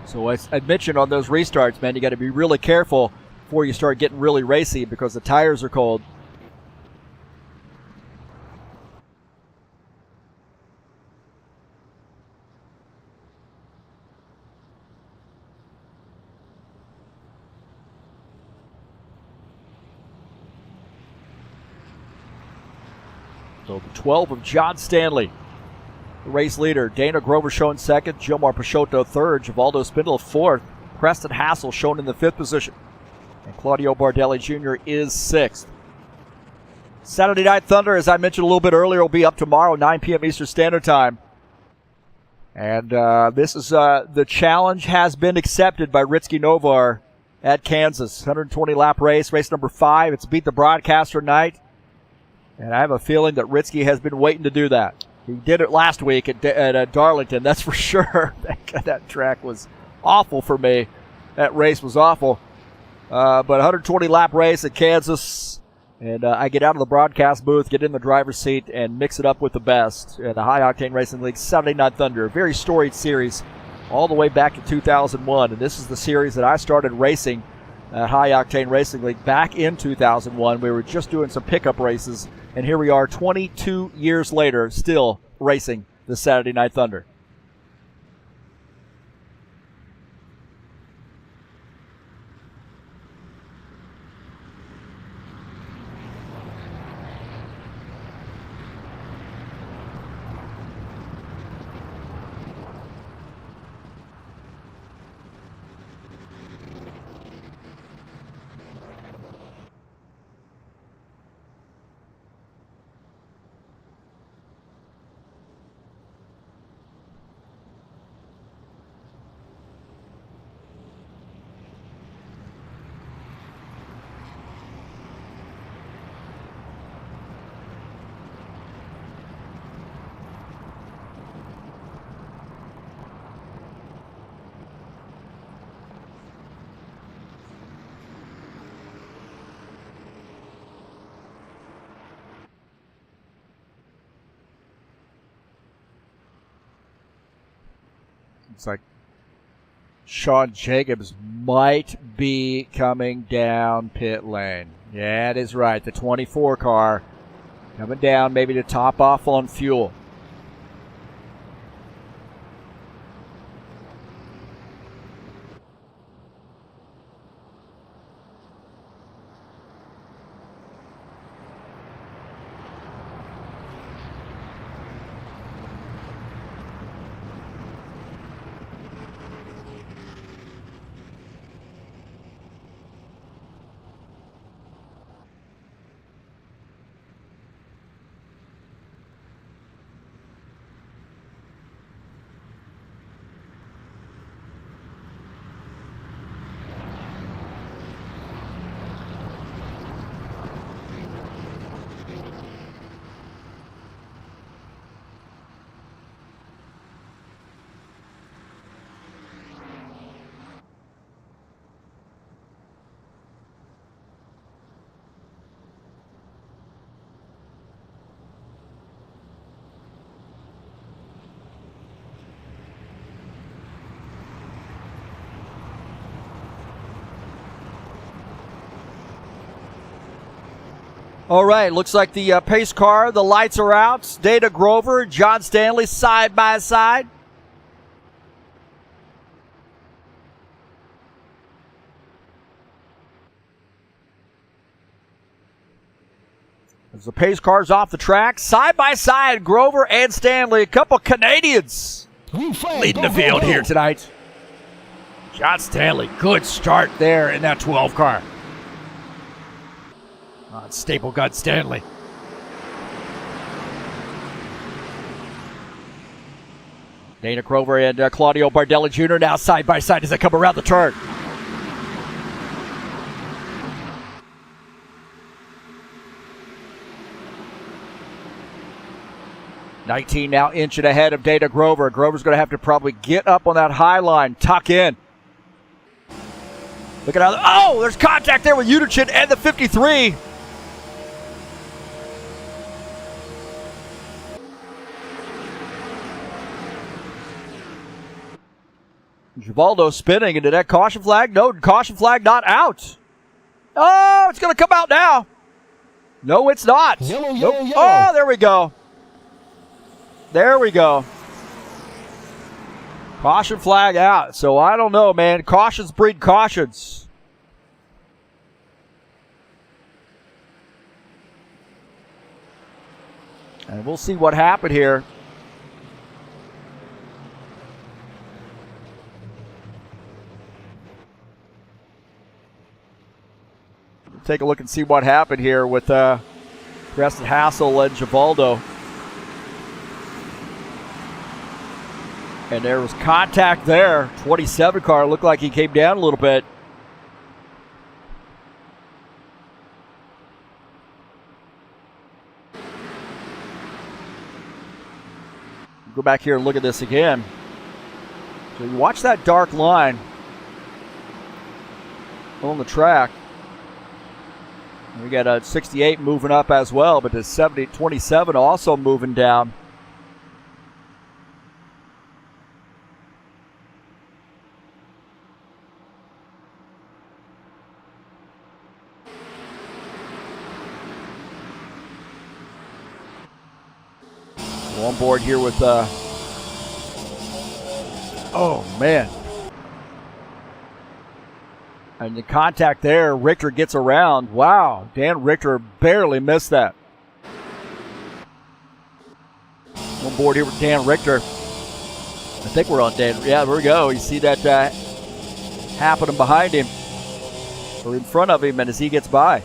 Speaker 1: So as I mentioned on those restarts, man, you got to be really careful before you start getting really racy because the tires are cold. So the 12 of John Stanley, the race leader. Dana Grover shown second, Gilmar Peixoto third, Givaldo Spindle fourth, Preston Hassel shown in the fifth position, and Claudio Bardelli Jr. is sixth. Saturday Night Thunder, as I mentioned a little bit earlier, will be up tomorrow, 9 p.m. Eastern Standard Time. And this is the challenge has been accepted by Ritsky Novar at Kansas. 120-lap race, race number 5. It's Beat the Broadcaster night. And I have a feeling that Ritsky has been waiting to do that. He did it last week at Darlington, that's for sure. That track was awful for me. That race was awful. But 120-lap race at Kansas, and I get out of the broadcast booth, get in the driver's seat, and mix it up with the best. The High Octane Racing League Saturday Night Thunder, a very storied series all the way back to 2001. And this is the series that I started racing at High Octane Racing League back in 2001. We were just doing some pickup races. And here we are 22 years later, still racing the Saturday Night Thunder. Looks like Sean Jacobs might be coming down pit lane. Yeah, it is right. The 24 car coming down maybe to top off on fuel. All right, looks like the pace car, the lights are out. Dana Grover, John Stanley side by side. As the pace car's off the track, side by side, Grover and Stanley, a couple Canadians leading the field here tonight. John Stanley, good start there in that 12 car. Staple gun Stanley. Dana Grover and Claudio Bardelli Jr. now side by side as they come around the turn. $19 now inching ahead of Dana Grover. Grover's going to have to probably get up on that high line, tuck in. Look at how, there's contact there with Unichin and the 53. Givaldo spinning into that caution flag. No, caution flag not out. Oh, it's going to come out now. No, it's not.
Speaker 2: Yellow.
Speaker 1: Oh, there we go. There we go. Caution flag out. So I don't know, man. Cautions breed cautions. And we'll see what happened here. Take a look and see what happened here with Preston Hassel and Givaldo. And there was contact there. 27 car looked like he came down a little bit. Go back here and look at this again. So you watch that dark line on the track. We got a 68 moving up as well, but the 27 also moving down. We're on board here with, oh man. And the contact there, Richter gets around. Wow, Dan Richter barely missed that. On board here with Dan Richter. I think we're on Dan. Yeah, there we go. You see that happening behind him, or in front of him, and as he gets by.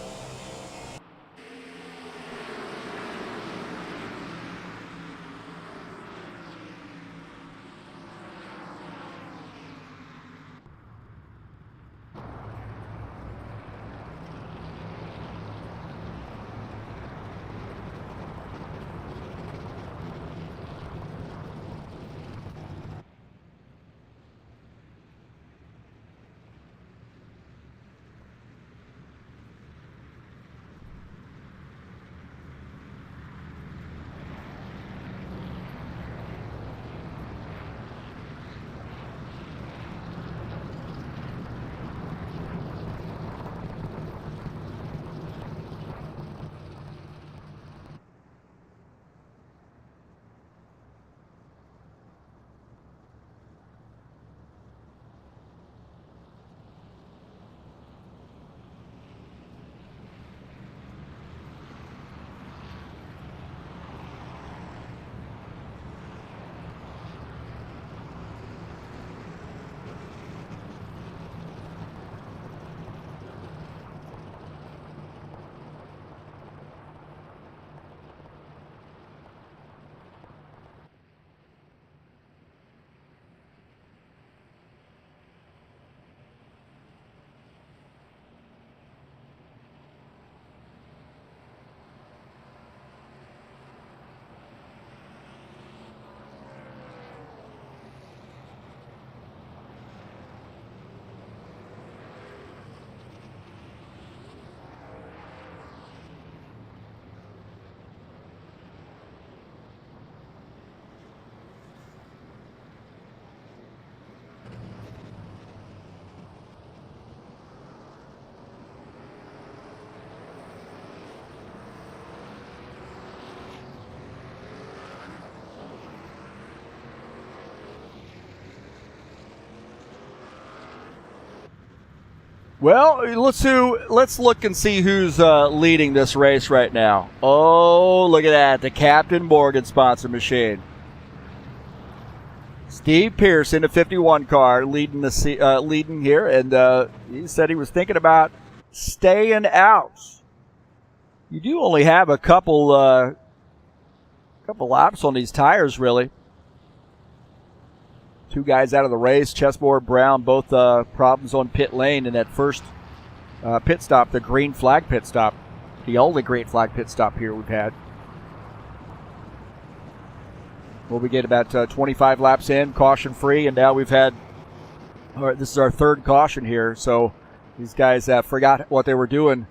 Speaker 1: Well, let's look and see who's leading this race right now. Oh, look at that. The Captain Morgan sponsor machine. Steve Pierce in the 51 car leading here, and he said he was thinking about staying out. You do only have a couple laps on these tires, really. Two guys out of the race, Chessboard, Brown, both problems on pit lane in that first pit stop, the green flag pit stop, the only green flag pit stop here we've had. Well, we get about 25 laps in, caution free, and now we've had, this is our third caution here, so these guys forgot what they were doing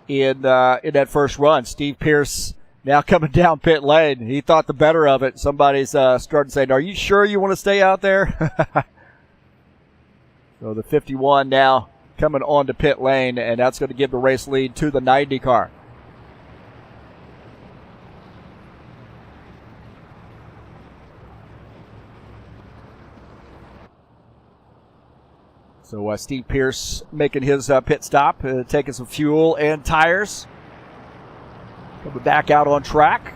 Speaker 1: in that first run. Steve Pierce now coming down pit lane. He thought the better of it. Somebody's starting saying, are you sure you want to stay out there? So the 51 now coming onto pit lane, and that's going to give the race lead to the 90 car. So Steve Pierce making his pit stop, taking some fuel and tires. Coming back out on track.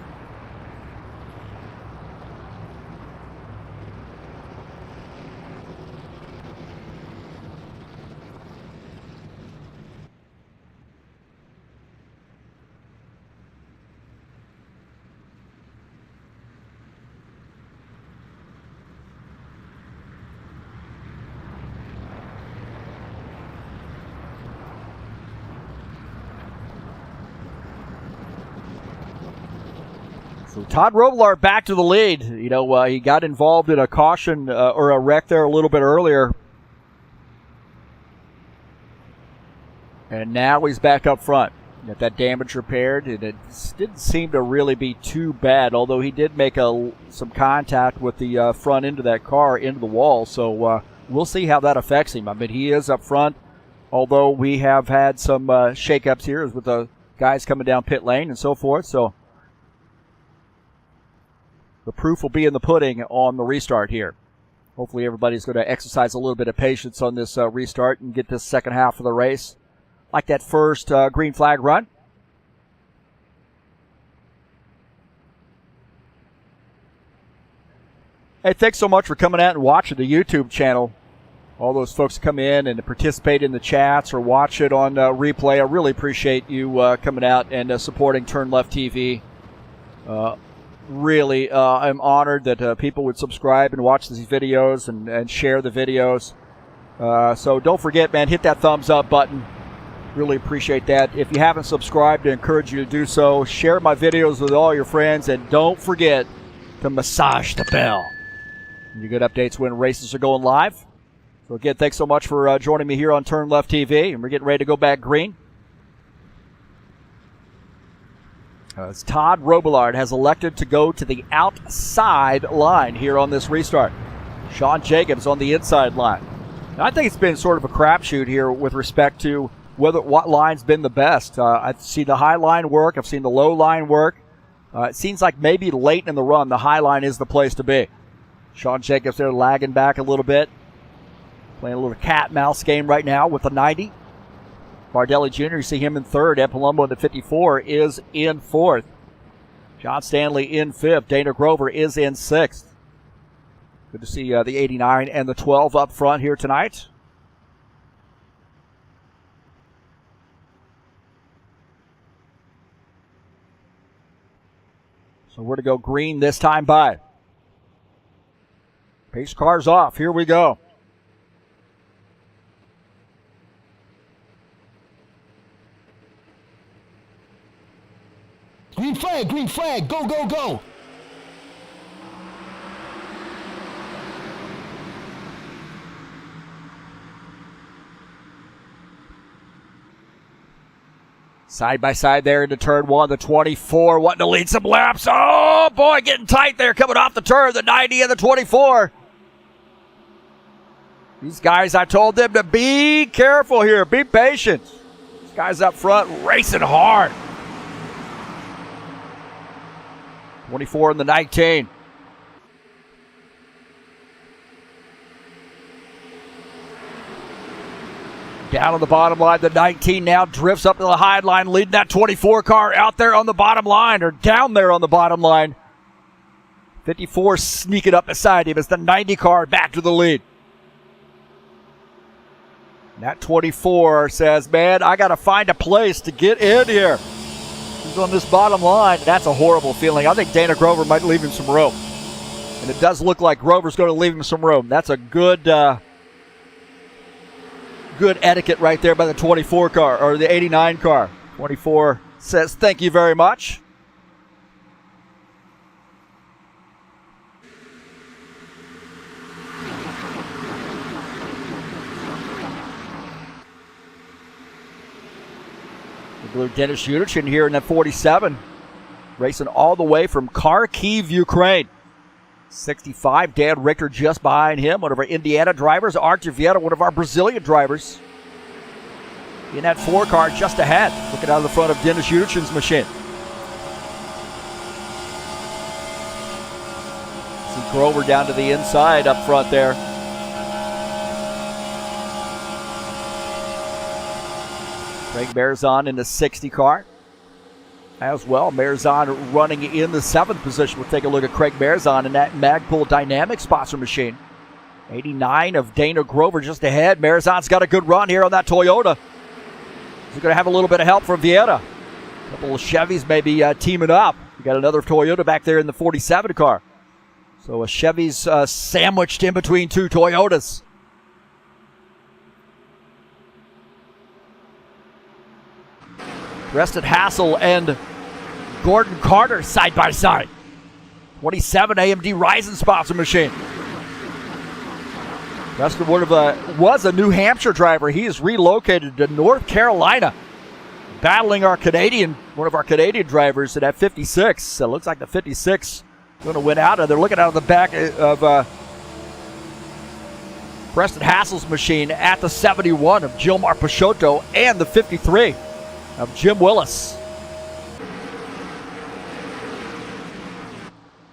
Speaker 1: So Todd Robillard back to the lead. You know, he got involved in a caution or a wreck there a little bit earlier. And now he's back up front. Got that damage repaired, and it didn't seem to really be too bad, although he did make some contact with the front end of that car into the wall. So we'll see how that affects him. I mean, he is up front, although we have had some shakeups here with the guys coming down pit lane and so forth. So the proof will be in the pudding on the restart here. Hopefully everybody's going to exercise a little bit of patience on this restart and get this second half of the race. Like that first green flag run. Hey, thanks so much for coming out and watching the YouTube channel. All those folks come in and participate in the chats or watch it on replay. I really appreciate you coming out and supporting TurnLeftTV. Really, I'm honored that people would subscribe and watch these videos and share the videos. So don't forget, man, hit that thumbs up button. Really appreciate that. If you haven't subscribed, I encourage you to do so. Share my videos with all your friends, and don't forget to massage the bell. You get updates when races are going live. So again, thanks so much for joining me here on TurnLeftTV, and we're getting ready to go back green. As Todd Robillard has elected to go to the outside line here on this restart. Sean Jacobs on the inside line. Now, I think it's been sort of a crapshoot here with respect to what line's been the best. I've seen the high line work. I've seen the low line work. It seems like maybe late in the run, the high line is the place to be. Sean Jacobs there lagging back a little bit. Playing a little cat-mouse game right now with the 90. Bardelli Jr., you see him in third. Ed Palumbo in the 54 is in fourth. John Stanley in fifth. Dana Grover is in sixth. Good to see the 89 and the 12 up front here tonight. So we're to go green this time by. Pace car's off. Here we go.
Speaker 2: Green flag, go, go, go.
Speaker 1: Side by side there into turn one, the 24 wanting to lead some laps. Oh, boy, getting tight there coming off the turn, the 90 and the 24. These guys, I told them to be careful here, be patient. These guys up front racing hard. 24 and the 19. Down on the bottom line, the 19 now drifts up to the high line, leading that 24 car out there on the bottom line, or down there on the bottom line. 54 sneaking up beside him as the 90 car back to the lead. And that 24 says, man, I got to find a place to get in here. He's on this bottom line. That's a horrible feeling. I think Dana Grover might leave him some room. And it does look like Grover's going to leave him some room. That's a good etiquette right there by the 24 car, or the 89 car. 24 says, thank you very much. Blue Dennis Yudichin here in that 47, racing all the way from Kharkiv, Ukraine. 65, Dan Richter just behind him, one of our Indiana drivers. Artur Vieira, one of our Brazilian drivers. In that 4 car just ahead, looking out of the front of Dennis Yudichin's machine. See Grover down to the inside up front there. Craig Marzon in the 60 car as well. Marzon running in the 7th position. We'll take a look at Craig Marzon in that Magpul Dynamic sponsor machine. 89 of Dana Grover just ahead. Marzon's got a good run here on that Toyota. He's going to have a little bit of help from Vieira. A couple of Chevys maybe teaming up. We got another Toyota back there in the 47 car. So a Chevy's sandwiched in between 2 Toyotas. Preston Hassel and Gordon Carter side by side. 27 AMD Ryzen sponsor machine. Preston was a New Hampshire driver. He is relocated to North Carolina, battling one of our Canadian drivers in that 56. So it looks like the 56 going to win out. And they're looking out of the back of Preston Hassel's machine at the 71 of Gilmar Peixoto and the 53 of Jim Willis.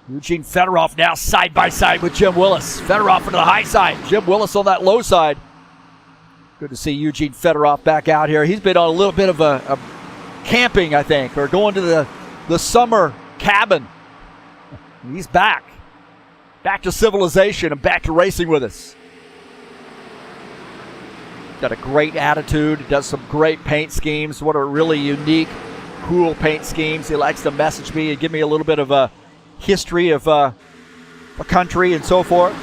Speaker 1: Eugene Fedorov now side by side with Jim Willis. Fedorov into the high side, Jim Willis on that low side. Good to see Eugene Fedorov back out here. He's been on a little bit of a camping, I think, or going to the summer cabin. He's back to civilization and back to racing with us. Got a great attitude, does some great paint schemes. What a really unique, cool paint schemes. He likes to message me and give me a little bit of a history of a country and so forth.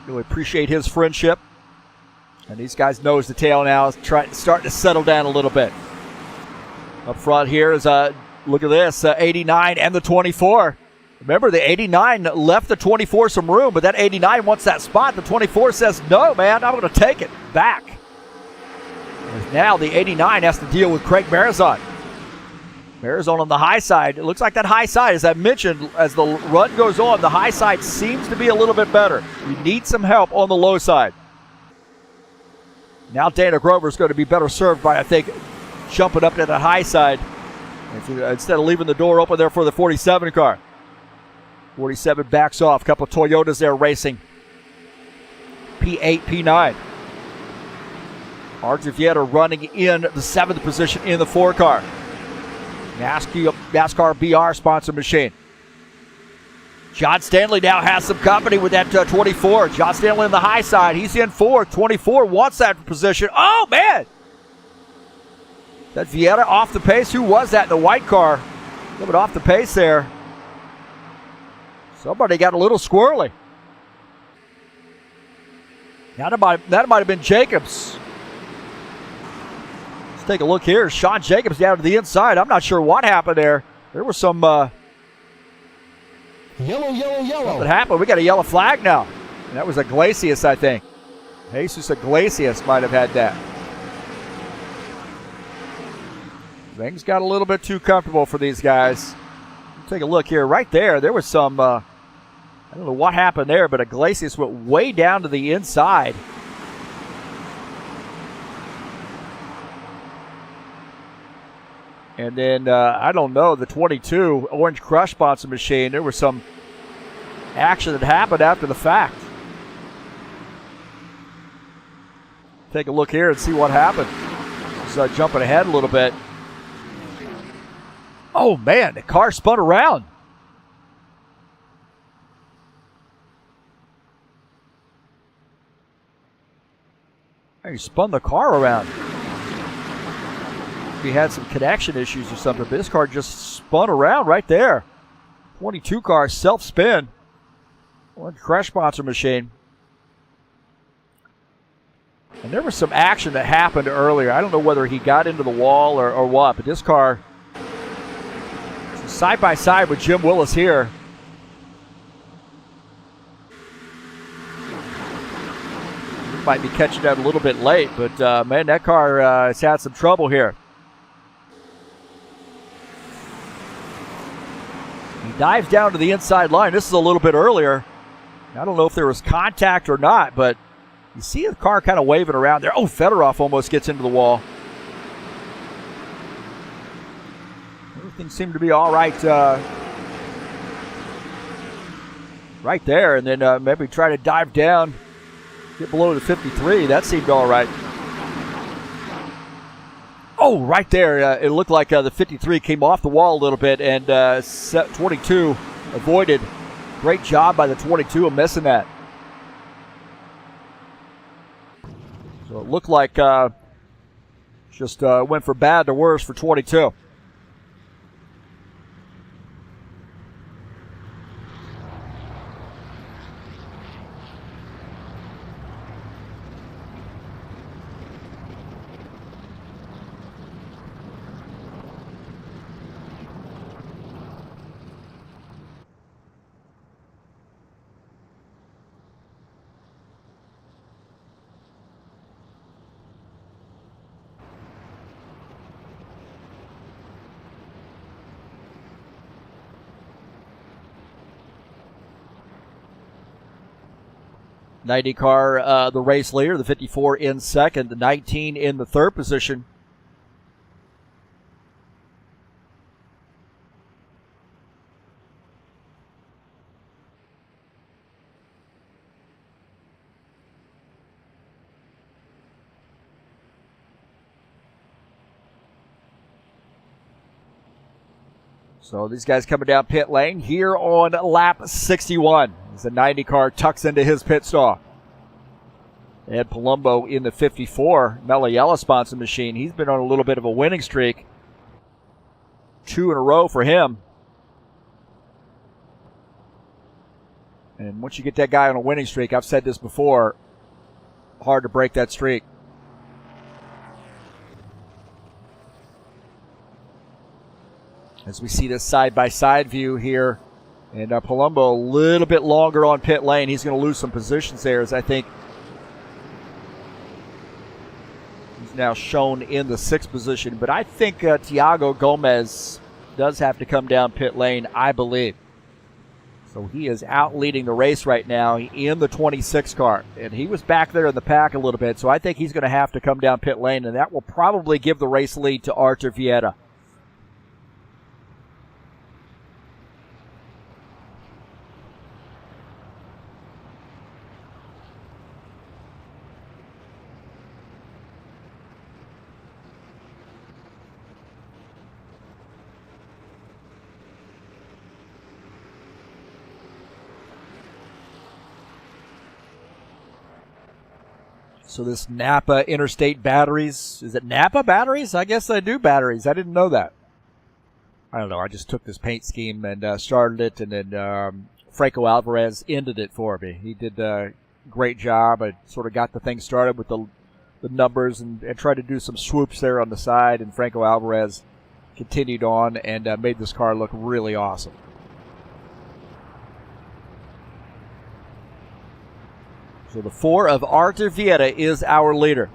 Speaker 1: Really appreciate his friendship. And these guys nose to tail now, starting to settle down a little bit. Up front here is look at this, 89 and the 24. Remember, the 89 left the 24 some room, but that 89 wants that spot. The 24 says, no, man, I'm going to take it back. And now the 89 has to deal with Craig Marzon. Marzon on the high side. It looks like that high side, as I mentioned, as the run goes on, the high side seems to be a little bit better. We need some help on the low side. Now Dana Grover is going to be better served by, I think, jumping up to the high side instead of leaving the door open there for the 47 car. 47 backs off. A couple of Toyotas there racing. P8, P9. Artur Vieira running in the 7th position in the 4 car. NASCAR BR sponsor machine. John Stanley now has some company with that 24. John Stanley on the high side. He's in 4th. 24 wants that position. Oh, man! That Vieira off the pace. Who was that in the white car? A little bit off the pace there. Somebody got a little squirrely. That might have been Jacobs. Let's take a look here. Sean Jacobs down to the inside. I'm not sure what happened there. There was some
Speaker 2: Yellow.
Speaker 1: something happened. We got a yellow flag now. And that was Iglesias, I think. Jesus Iglesias might have had that. Things got a little bit too comfortable for these guys. Take a look here. Right there, there was some, I don't know what happened there, but Iglesias went way down to the inside. And then, I don't know, the 22 Orange Crush sponsor machine, there was some action that happened after the fact. take a look here and see what happened. Just jumping ahead a little bit. Oh, man, the car spun around. He spun the car around. He had some connection issues or something, but this car just spun around right there. 22 car self-spin. One crash sponsor machine. And there was some action that happened earlier. I don't know whether he got into the wall or what, but this car side by side with Jim Willis here. Might be catching that a little bit late, but man, that car has had some trouble here. He dives down to the inside line. This is a little bit earlier. I don't know if there was contact or not, but you see the car kind of waving around there. Oh, Fedorov almost gets into the wall. Everything seemed to be all right right there, and then maybe try to dive down, get below the 53. That seemed all right. Oh, right there. It looked like the 53 came off the wall a little bit, and 22 avoided. Great job by the 22 of missing that. So it looked like just went from bad to worse for 22. Ninety car, the race leader, the 54 in second, the 19 in the third position. So these guys coming down pit lane here on lap 61. As the 90 car tucks into his pit stop. Ed Palumbo in the 54 Mellow Yellow sponsor machine. He's been on a little bit of a winning streak. 2 in a row for him. And once you get that guy on a winning streak, I've said this before, hard to break that streak. As we see this side-by-side view here, and Palumbo a little bit longer on pit lane. He's going to lose some positions there, as I think he's now shown in the 6th position. But I think Tiago Gomez does have to come down pit lane, I believe. So he is out leading the race right now in the 26 car. And he was back there in the pack a little bit, so I think he's going to have to come down pit lane, and that will probably give the race lead to Artur Vieta. So this Napa Interstate Batteries, is it Napa Batteries? I guess they do batteries. I didn't know that. I don't know. I just took this paint scheme and started it, and then Franco Alvarez ended it for me. He did a great job. I sort of got the thing started with the numbers and tried to do some swoops there on the side, and Franco Alvarez continued on and made this car look really awesome. So the 4 of Artur Vieta is our leader.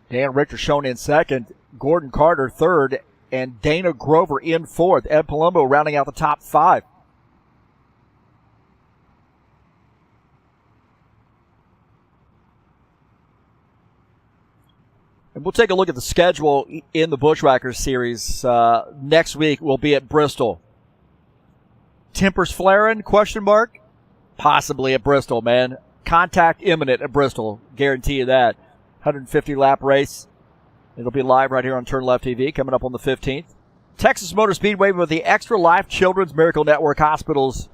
Speaker 1: Dan Richter shown in second, Gordon Carter third, and Dana Grover in fourth. Ed Palumbo rounding out the top 5. And we'll take a look at the schedule in the Buschwackers series. Next week we'll be at Bristol. Tempers flaring, question mark? Possibly at Bristol, man. Contact imminent at Bristol. Guarantee you that. 150-lap race. It'll be live right here on TurnLeftTV coming up on the 15th. Texas Motor Speedway with the Extra Life Children's Miracle Network Hospitals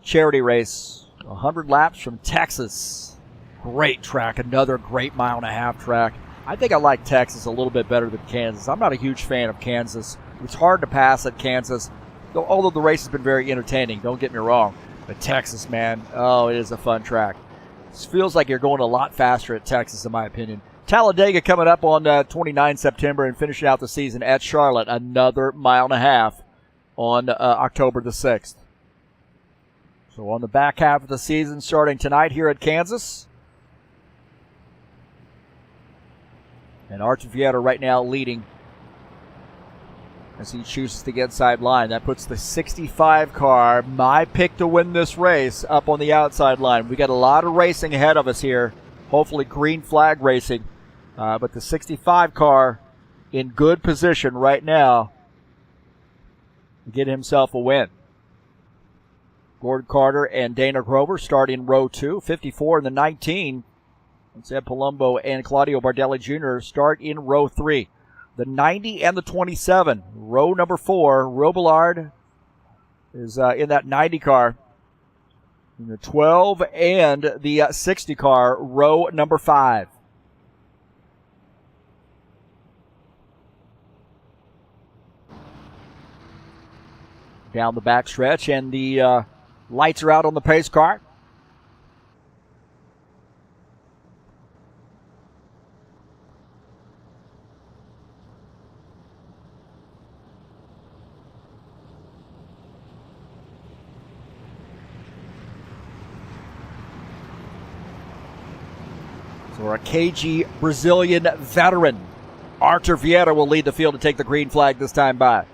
Speaker 1: charity race. 100 laps from Texas. Great track. Another great mile-and-a-half track. I think I like Texas a little bit better than Kansas. I'm not a huge fan of Kansas. It's hard to pass at Kansas, although the race has been very entertaining. Don't get me wrong. But Texas, man, oh, it is a fun track. This feels like you're going a lot faster at Texas, in my opinion. Talladega coming up on 29 September and finishing out the season at Charlotte. Another mile-and-a-half on October the 6th. So on the back half of the season, starting tonight here at Kansas. And Archie Vieta right now leading as he chooses the inside line. That puts the 65 car, my pick to win this race, up on the outside line. We got a lot of racing ahead of us here. Hopefully green flag racing. But the 65 car in good position right now to get himself a win. Gordon Carter and Dana Grover start in row 2. 54 and the 19. And Ed Palumbo and Claudio Bardelli Jr. start in row 3. The 90 and the 27. Row number 4. Robillard is in that 90 car. And the 12 and the 60 car, row number 5. Down the backstretch, and the lights are out on the pace car. So our cagey Brazilian veteran, Arthur Vieta, will lead the field to take the green flag this time by.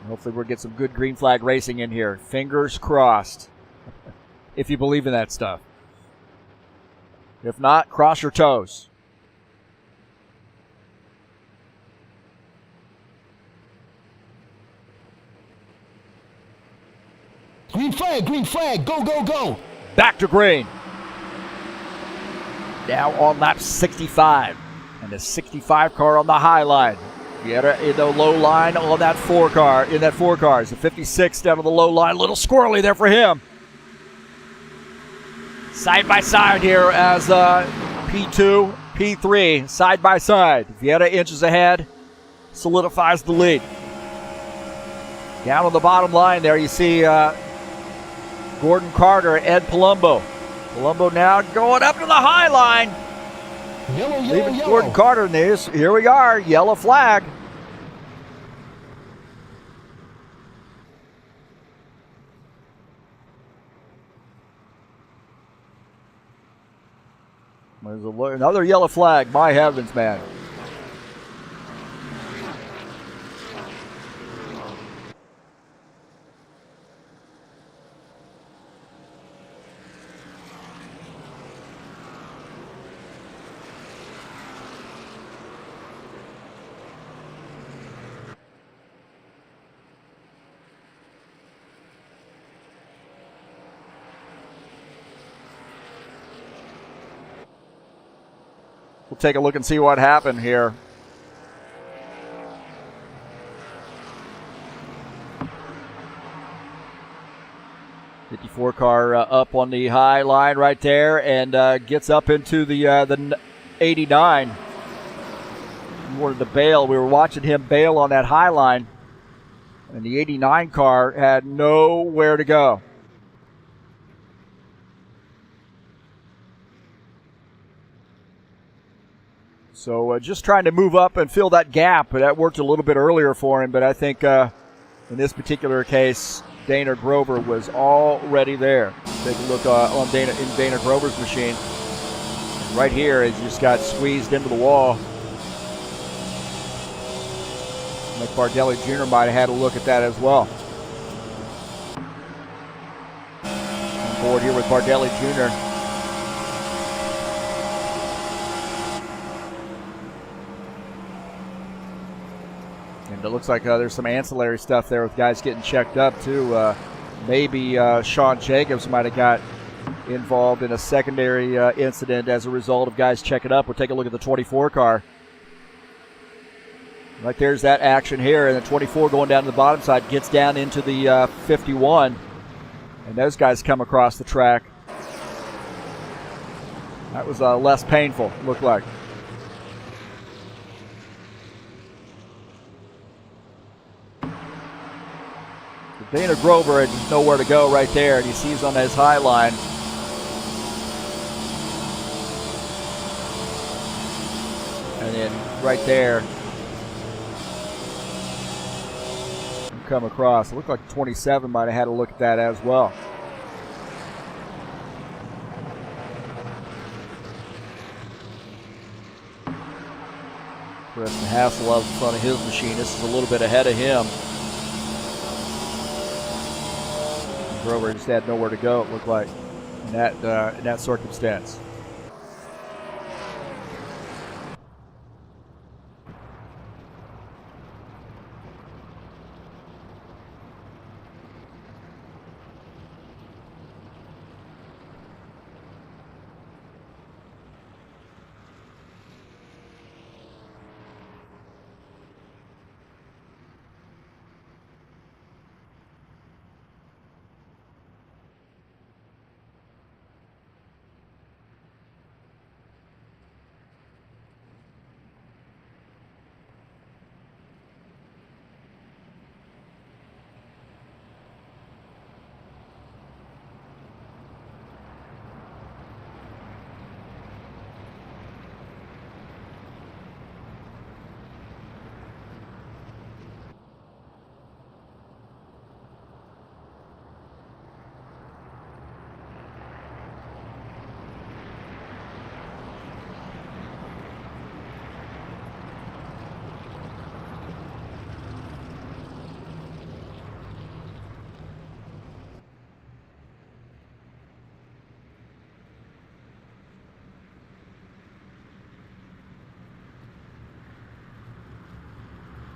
Speaker 1: Hopefully we'll get some good green flag racing in here. Fingers crossed, if you believe in that stuff. If not, cross your toes.
Speaker 2: Green flag, go, go, go.
Speaker 1: Back to green. Now on lap 65. And the 65 car on the high line. Vieta in the low line on that 4 car. In that 4 cars. The 56 down to the low line. A little squirrely there for him. Side by side here as P2, P3, side by side. Vieta inches ahead. Solidifies the lead. Down on the bottom line there you see Gordon Carter, Ed Palumbo. Palumbo now going up to the high line.
Speaker 2: Yellow,
Speaker 1: Leaving
Speaker 2: yellow.
Speaker 1: Gordon Carter in this. Here we are, yellow flag. There's another yellow flag. My heavens, man. We'll take a look and see what happened here. '54 car up on the high line right there, and gets up into the 89. He wanted to bail. We were watching him bail on that high line, and the 89 car had nowhere to go. So just trying to move up and fill that gap. That worked a little bit earlier for him, but I think in this particular case, Dana Grover was already there. Take a look on Dana Grover's machine. And right here, he just got squeezed into the wall. Like Bardelli Jr. might have had a look at that as well. On board here with Bardelli Jr. And it looks like there's some ancillary stuff there with guys getting checked up too. Maybe Sean Jacobs might have got involved in a secondary incident as a result of guys checking up. We'll take a look at the 24 car. Right there's that action here, and the 24 going down to the bottom side gets down into the 51, and those guys come across the track. That was less painful, looked like. Dana Grover had nowhere to go right there, and he sees on his high line. And then right there, come across. It looked like 27 might have had a look at that as well. Preston Hasselhoff in front of his machine. This is a little bit ahead of him. Grover just had nowhere to go, it looked like, in that circumstance.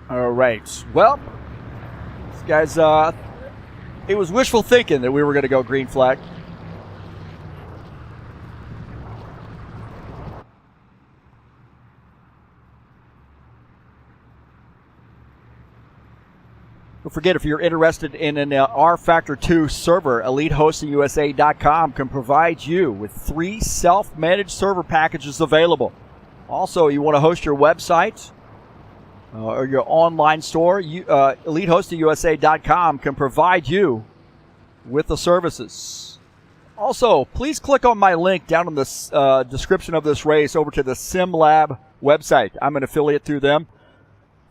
Speaker 1: All right. Well, guys, it was wishful thinking that we were going to go green flag. Don't forget, if you're interested in an rFactor 2 server, EliteHostingUSA.com can provide you with 3 self-managed server packages available. Also, you want to host your website or your online store, EliteHostingUSA.com can provide you with the services. Also, please click on my link down in the description of this race over to the SimLab website. I'm an affiliate through them.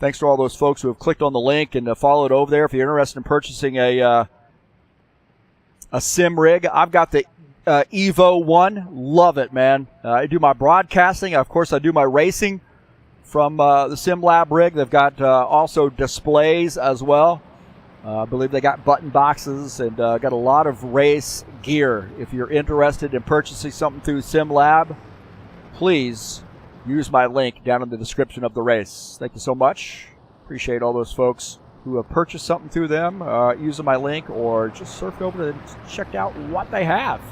Speaker 1: Thanks to all those folks who have clicked on the link and followed over there. If you're interested in purchasing a sim rig, I've got the Evo 1. Love it, man. I do my broadcasting. Of course, I do my racing from the SimLab rig. They've got also displays as well. I believe they got button boxes and got a lot of race gear. If you're interested in purchasing something through SimLab, please use my link down in the description of the race. Thank you so much. Appreciate all those folks who have purchased something through them, using my link, or just surfed over and checked out what they have.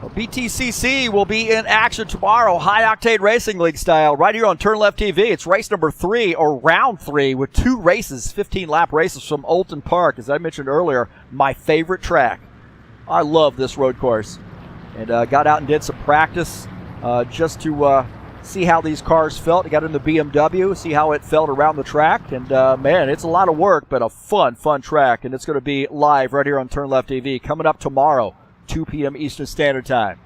Speaker 1: Well, BTCC will be in action tomorrow, High Octane Racing League style, right here on TurnLeftTV. It's race number 3, or round 3, with 2 races, 15-lap races from Oulton Park. As I mentioned earlier, my favorite track. I love this road course. And got out and did some practice just to see how these cars felt. I got in the BMW, see how it felt around the track. And, man, it's a lot of work, but a fun track. And it's going to be live right here on TurnLeftTV coming up tomorrow, 2 p.m. Eastern Standard Time.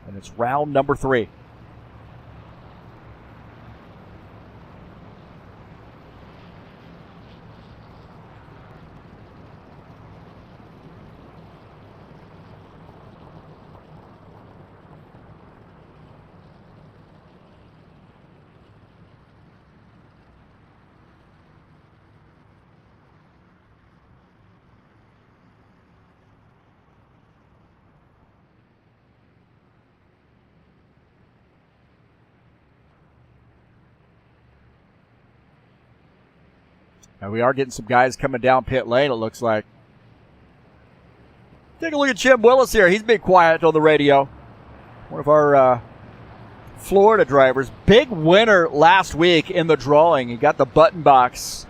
Speaker 1: And it's round number 3. And we are getting some guys coming down pit lane, it looks like. Take a look at Jim Willis here. He's been quiet on the radio. One of our Florida drivers. Big winner last week in the drawing. He got the button box.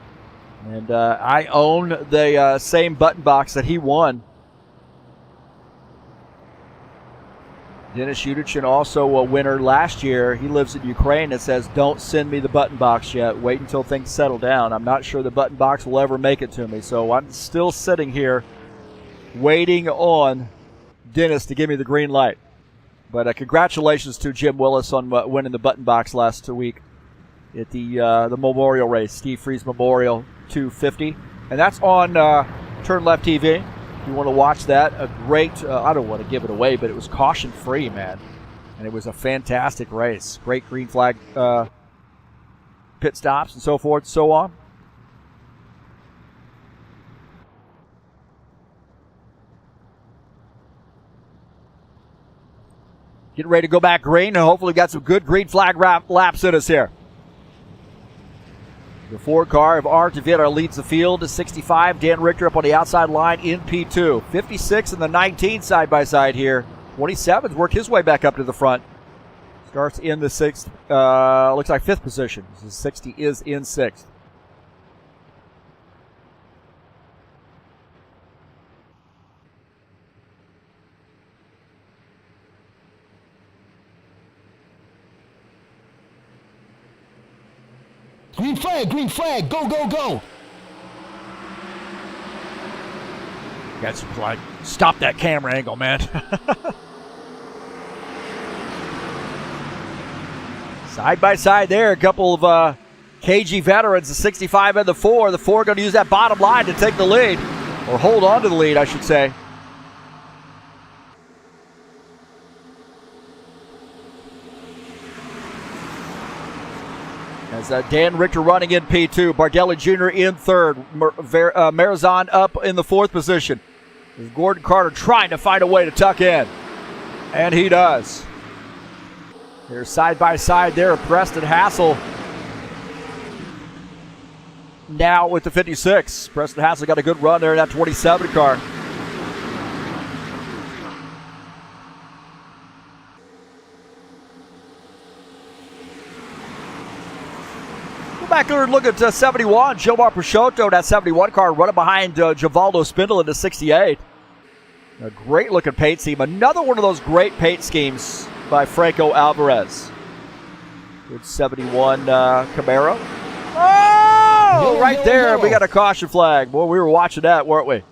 Speaker 1: And I own the same button box that he won. Dennis Yudichin, also a winner last year. He lives in Ukraine. It says, don't send me the button box yet. Wait until things settle down. I'm not sure the button box will ever make it to me. So I'm still sitting here waiting on Dennis to give me the green light. But congratulations to Jim Willis on winning the button box last week at the Memorial race, Steve Freeze Memorial 250. And that's on TurnLeftTV. If you want to watch that, a great, I don't want to give it away, but it was caution-free, man. And it was a fantastic race. Great green flag pit stops and so forth and so on. Getting ready to go back green, and hopefully we've got some good green flag laps in us here. The Ford car of Art DeVita leads the field to 65. Dan Richter up on the outside line in P2. 56 and the 19 side by side here. 27's worked his way back up to the front. Starts in the sixth, looks like fifth position. 60 is in sixth.
Speaker 2: Green flag, go, go, go.
Speaker 1: Got some like, stop that camera angle, man. Side by side there, a couple of KG veterans, the 65 and the 4. The 4 going to use that bottom line to take the lead, or hold on to the lead, I should say. As Dan Richter running in P2. Bardelli Jr. in third. Marizan up in the fourth position. There's Gordon Carter trying to find a way to tuck in. And he does. They're side by side there. Preston Hassel now with the 56. Preston Hassel got a good run there in that 27 car. Back there and look at 71. Gilmar Peixoto, that 71 car, running behind Givaldo Spindle into 68. A great looking paint scheme. Another one of those great paint schemes by Franco Alvarez. Good 71 Camaro. Oh, right there. We got a caution flag. Boy, we were watching that, weren't we?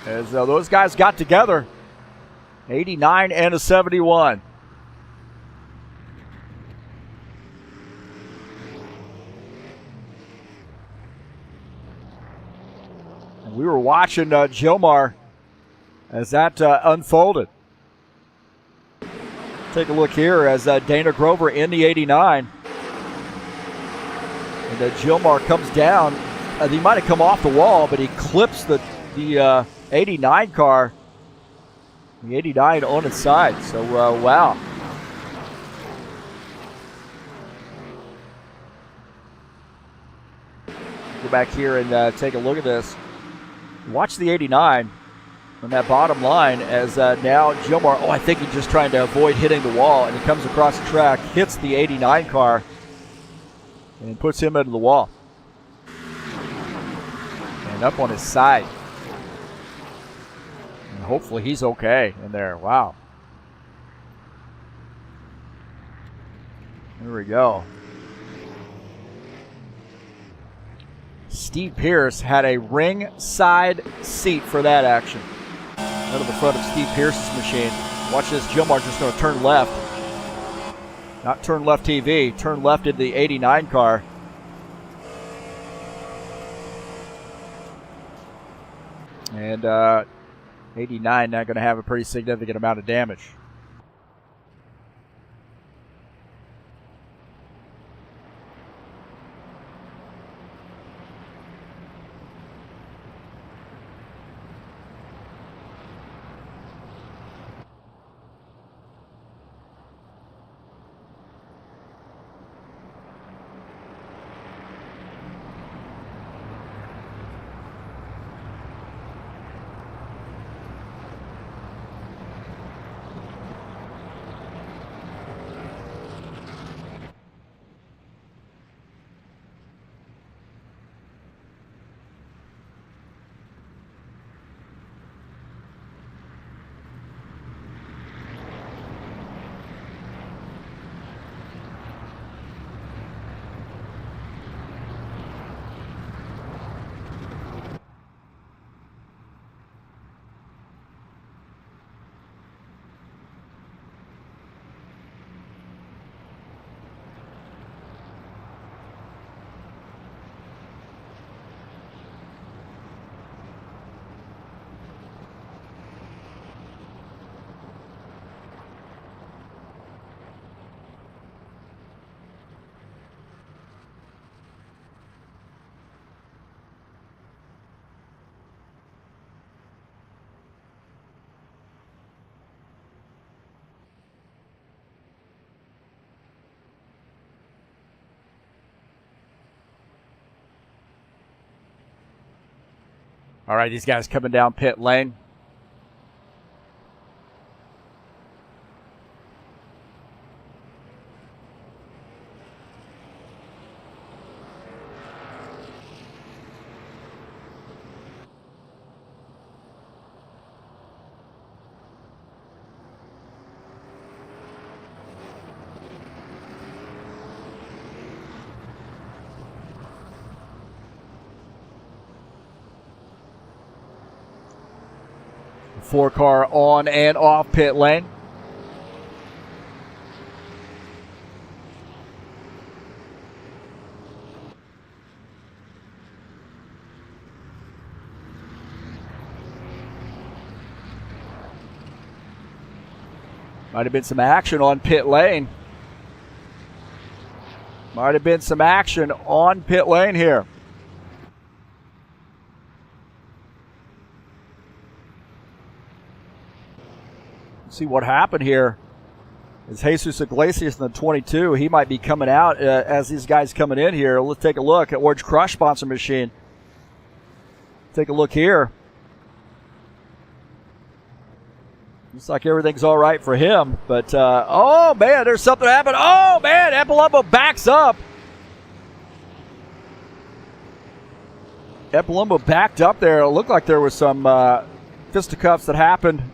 Speaker 1: As those guys got together. 89 and a 71. We were watching Gilmar as that unfolded. Take a look here as Dana Grover in the 89. And Gilmar comes down. He might have come off the wall, but he clips the 89 car. The 89 on its side. So, wow. Go back here and take a look at this. Watch the 89 on that bottom line as now Gilmar, I think he's just trying to avoid hitting the wall, and he comes across the track, hits the 89 car, and puts him into the wall. And up on his side. And hopefully he's okay in there. Wow. There we go. Steve Pierce had a ringside seat for that action. Out of the front of Steve Pierce's machine. Watch this, Gilmar just going to turn left. Not TurnLeftTV, turn left into the 89 car. And 89 now going to have a pretty significant amount of damage. All right, these guys coming down pit lane. Four car on and off pit lane. Might have been some action on pit lane. Might have been some action on pit lane here. See what happened here is Jesus Iglesias in the 22. He might be coming out as these guys coming in here. Let's take a look at Orange Crush sponsor machine. Take a look here. Looks like everything's all right for him. But, oh, man, there's something happened. Oh, man, Epalumbo backs up. Epalumbo backed up there. It looked like there was some fisticuffs that happened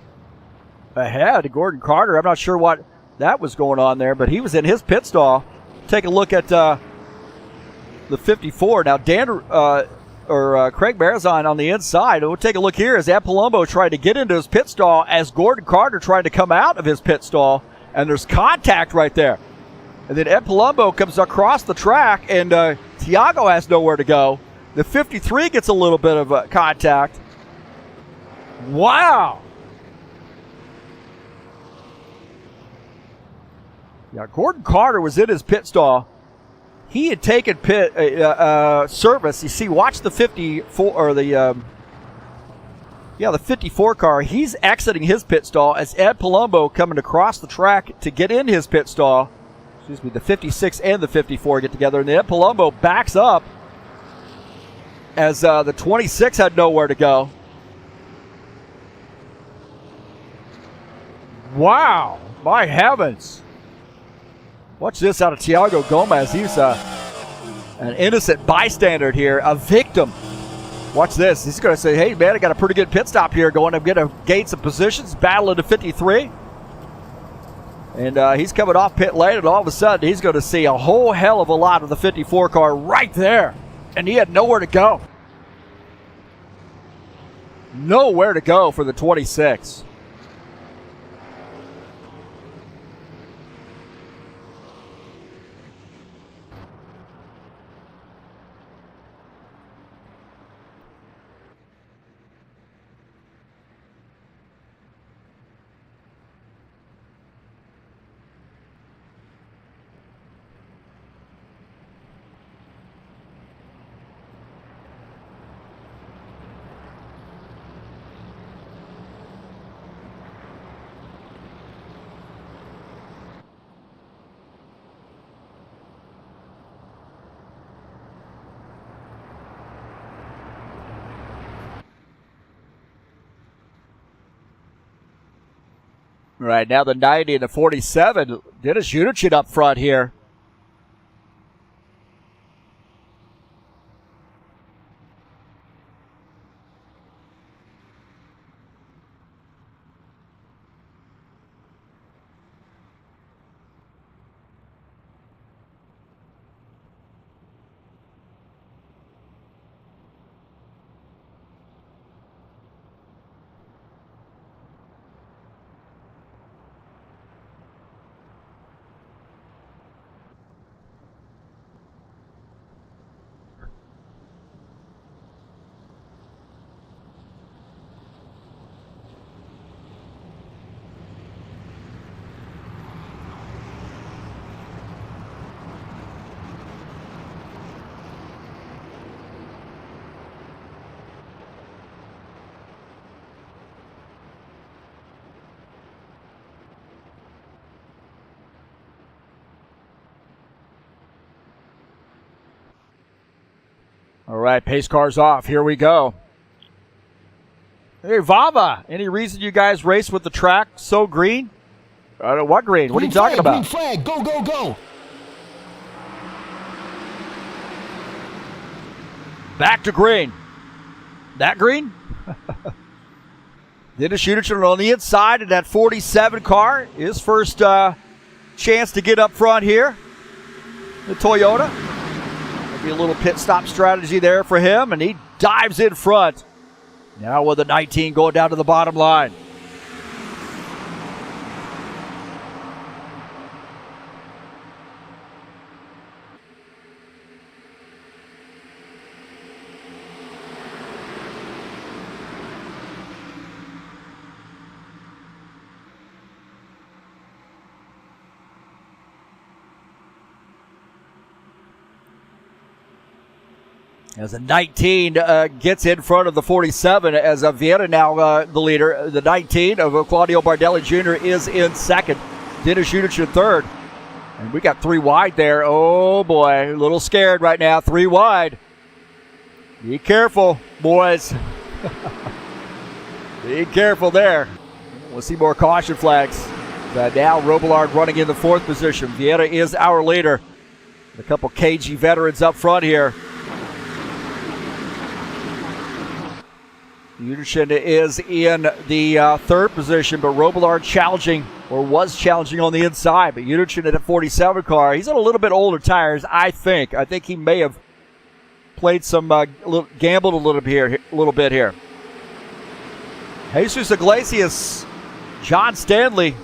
Speaker 1: ahead. Gordon Carter, I'm not sure what that was going on there, but he was in his pit stall. Take a look at the 54. Now, Craig Marazon on the inside. We'll take a look here as Epalumbo tried to get into his pit stall as Gordon Carter tried to come out of his pit stall, and there's contact right there. And then Epalumbo comes across the track, and Tiago has nowhere to go. The 53 gets a little bit of contact. Wow. Yeah, Gordon Carter was in his pit stall. He had taken pit service. You see, watch the 54 or the 54 car. He's exiting his pit stall as Epalumbo coming across the track to get in his pit stall. Excuse me, the 56 and the 54 get together, and Epalumbo backs up as the 26 had nowhere to go. Wow, my heavens. Watch this out of Tiago Gomez. He's an innocent bystander here, a victim. Watch this. He's going to say, hey, man, I got a pretty good pit stop here going. I'm going to gain some positions, battle into 53. And he's coming off pit lane, and all of a sudden he's going to see a whole hell of a lot of the 54 car right there. And he had nowhere to go. Nowhere to go for the 26. All right, now the 90 and the 47. Dennis Junichin up front here. All right, pace car's off. Here we go. Hey, Vava, any reason you guys race with the track so green? What green? What are you talking about?
Speaker 2: Green flag, go, go, go.
Speaker 1: Back to green. That green? Dennis Schutterson on the inside of that 47 car. His first chance to get up front here. The Toyota. Maybe a little pit stop strategy there for him, and he dives in front. Now with the 19 going down to the bottom line. As the 19 gets in front of the 47, as Vieira now the leader. The 19 of Claudio Bardelli Jr. is in second. Dennis Schutterson third. And we got 3 wide there. Oh, boy. A little scared right now. 3 wide. Be careful, boys. Be careful there. We'll see more caution flags. Now Robillard running in the 4th position. Vieira is our leader. A couple cagey veterans up front here. Schutterson is in the 3rd position, but Robillard challenging, or was challenging on the inside. But Schutterson at a 47 car, he's on a little bit older tires, I think. I think he may have played some, gambled a little bit here. Jesus Iglesias, John Stanley.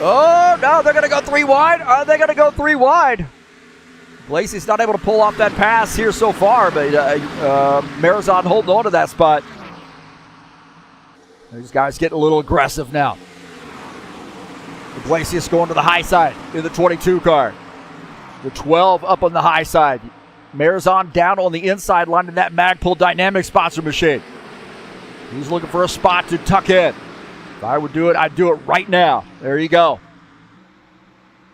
Speaker 1: Oh, no, they're going to go 3 wide. Are they going to go 3 wide? Iglesias not able to pull off that pass here so far, but Marizon holding on to that spot. These guys getting a little aggressive now. Iglesias going to the high side in the 22 car. The 12 up on the high side. Marizon down on the inside line in that Magpul Dynamic sponsor machine. He's looking for a spot to tuck in. If I would do it, I'd do it right now. There you go.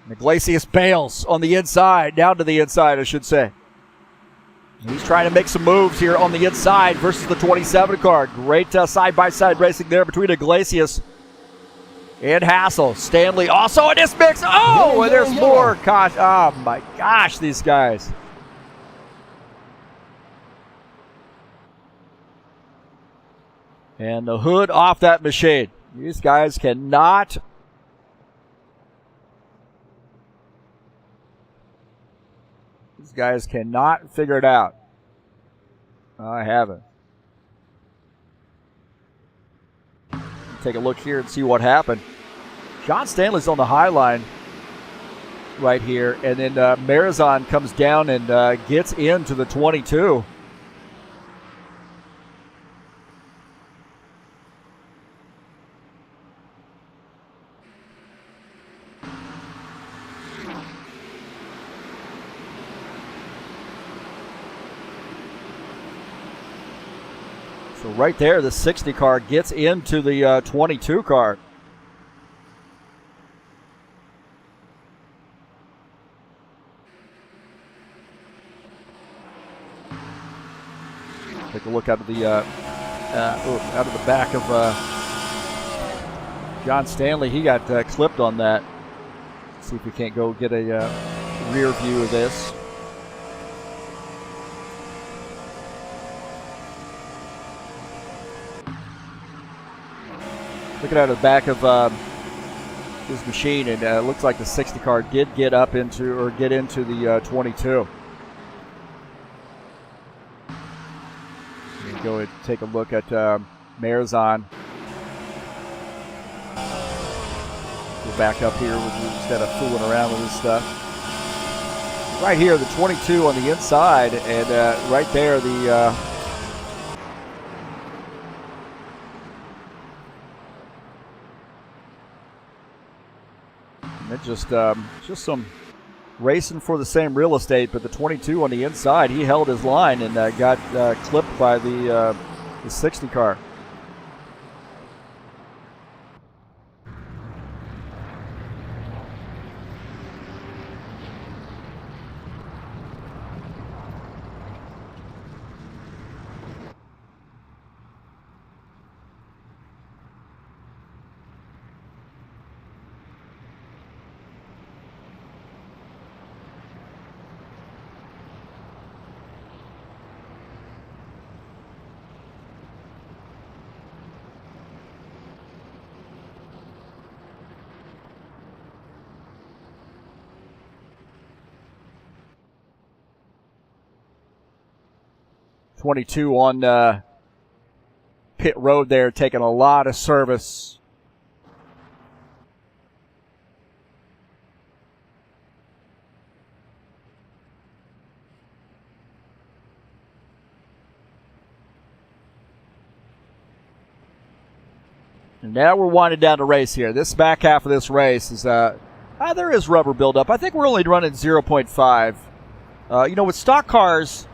Speaker 1: Iglesias bails on the inside, down to the inside, I should say. He's trying to make some moves here on the inside versus the 27 car. Great side-by-side racing there between Iglesias and Hassel. Stanley also in this mix. Oh, and there's more. Gosh, oh my gosh, these guys. And the hood off that machine. These guys cannot... These guys cannot figure it out. I haven't. Take a look here and see what happened. John Stanley's on the high line right here, and then Marizon comes down and gets into the 22. So right there, the 60 car gets into the 22 car. Take a look out of the back of John Stanley. He got clipped on that. Let's see if we can't go get a rear view of this. Looking at the back of his machine, and it looks like the 60 car did get up into, or get into the 22. Go and take a look at Marizon. Go back up here instead of fooling around with this stuff. Right here, the 22 on the inside, and right there, the it just some racing for the same real estate, but the 22 on the inside, he held his line and got clipped by the 60 car. 22 on pit road there, taking a lot of service. And now we're winding down the race here. This back half of this race is, there is rubber buildup. I think we're only running 0.5. With stock cars,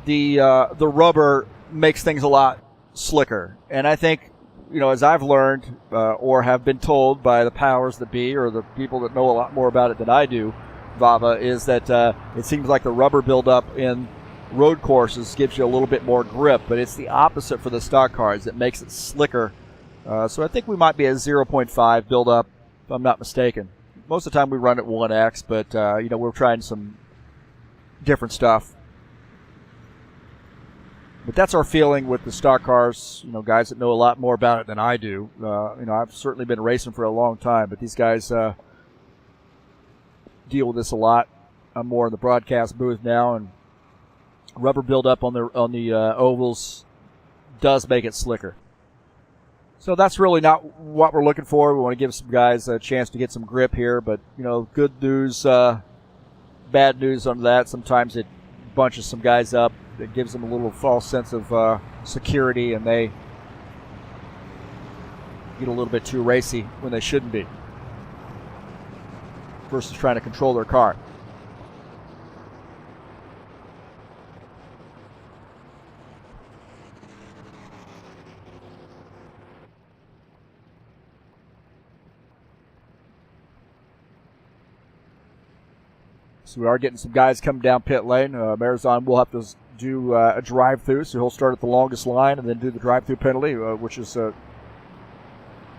Speaker 1: the rubber makes things a lot slicker. And I think, as I've learned or have been told by the powers that be or the people that know a lot more about it than I do, Vava, is that it seems like the rubber buildup in road courses gives you a little bit more grip, but it's the opposite for the stock cars. It makes it slicker. So I think we might be at 0.5 buildup, if I'm not mistaken. Most of the time we run at 1x, but, we're trying some different stuff. But that's our feeling with the stock cars, guys that know a lot more about it than I do. I've certainly been racing for a long time, but these guys deal with this a lot. I'm more in the broadcast booth now, and rubber buildup on the ovals does make it slicker. So that's really not what we're looking for. We want to give some guys a chance to get some grip here, but, good news, bad news on that. Sometimes it bunches some guys up. It gives them a little false sense of security, and they get a little bit too racy when they shouldn't be versus trying to control their car. So we are getting some guys coming down pit lane. Marizon will have to do a drive-through, so he'll start at the longest line and then do the drive-through penalty, which is the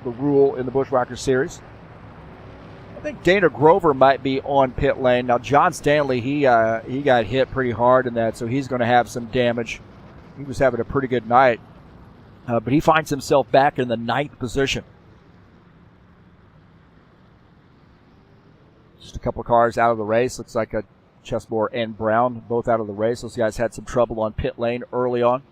Speaker 1: rule in the Buschwackers series. I think Dana Grover might be on pit lane. Now, John Stanley, he got hit pretty hard in that, so he's going to have some damage. He was having a pretty good night, but he finds himself back in the 9th position. Just a couple of cars out of the race. Looks like Chesmore and Brown both out of the race. Those guys had some trouble on pit lane early on.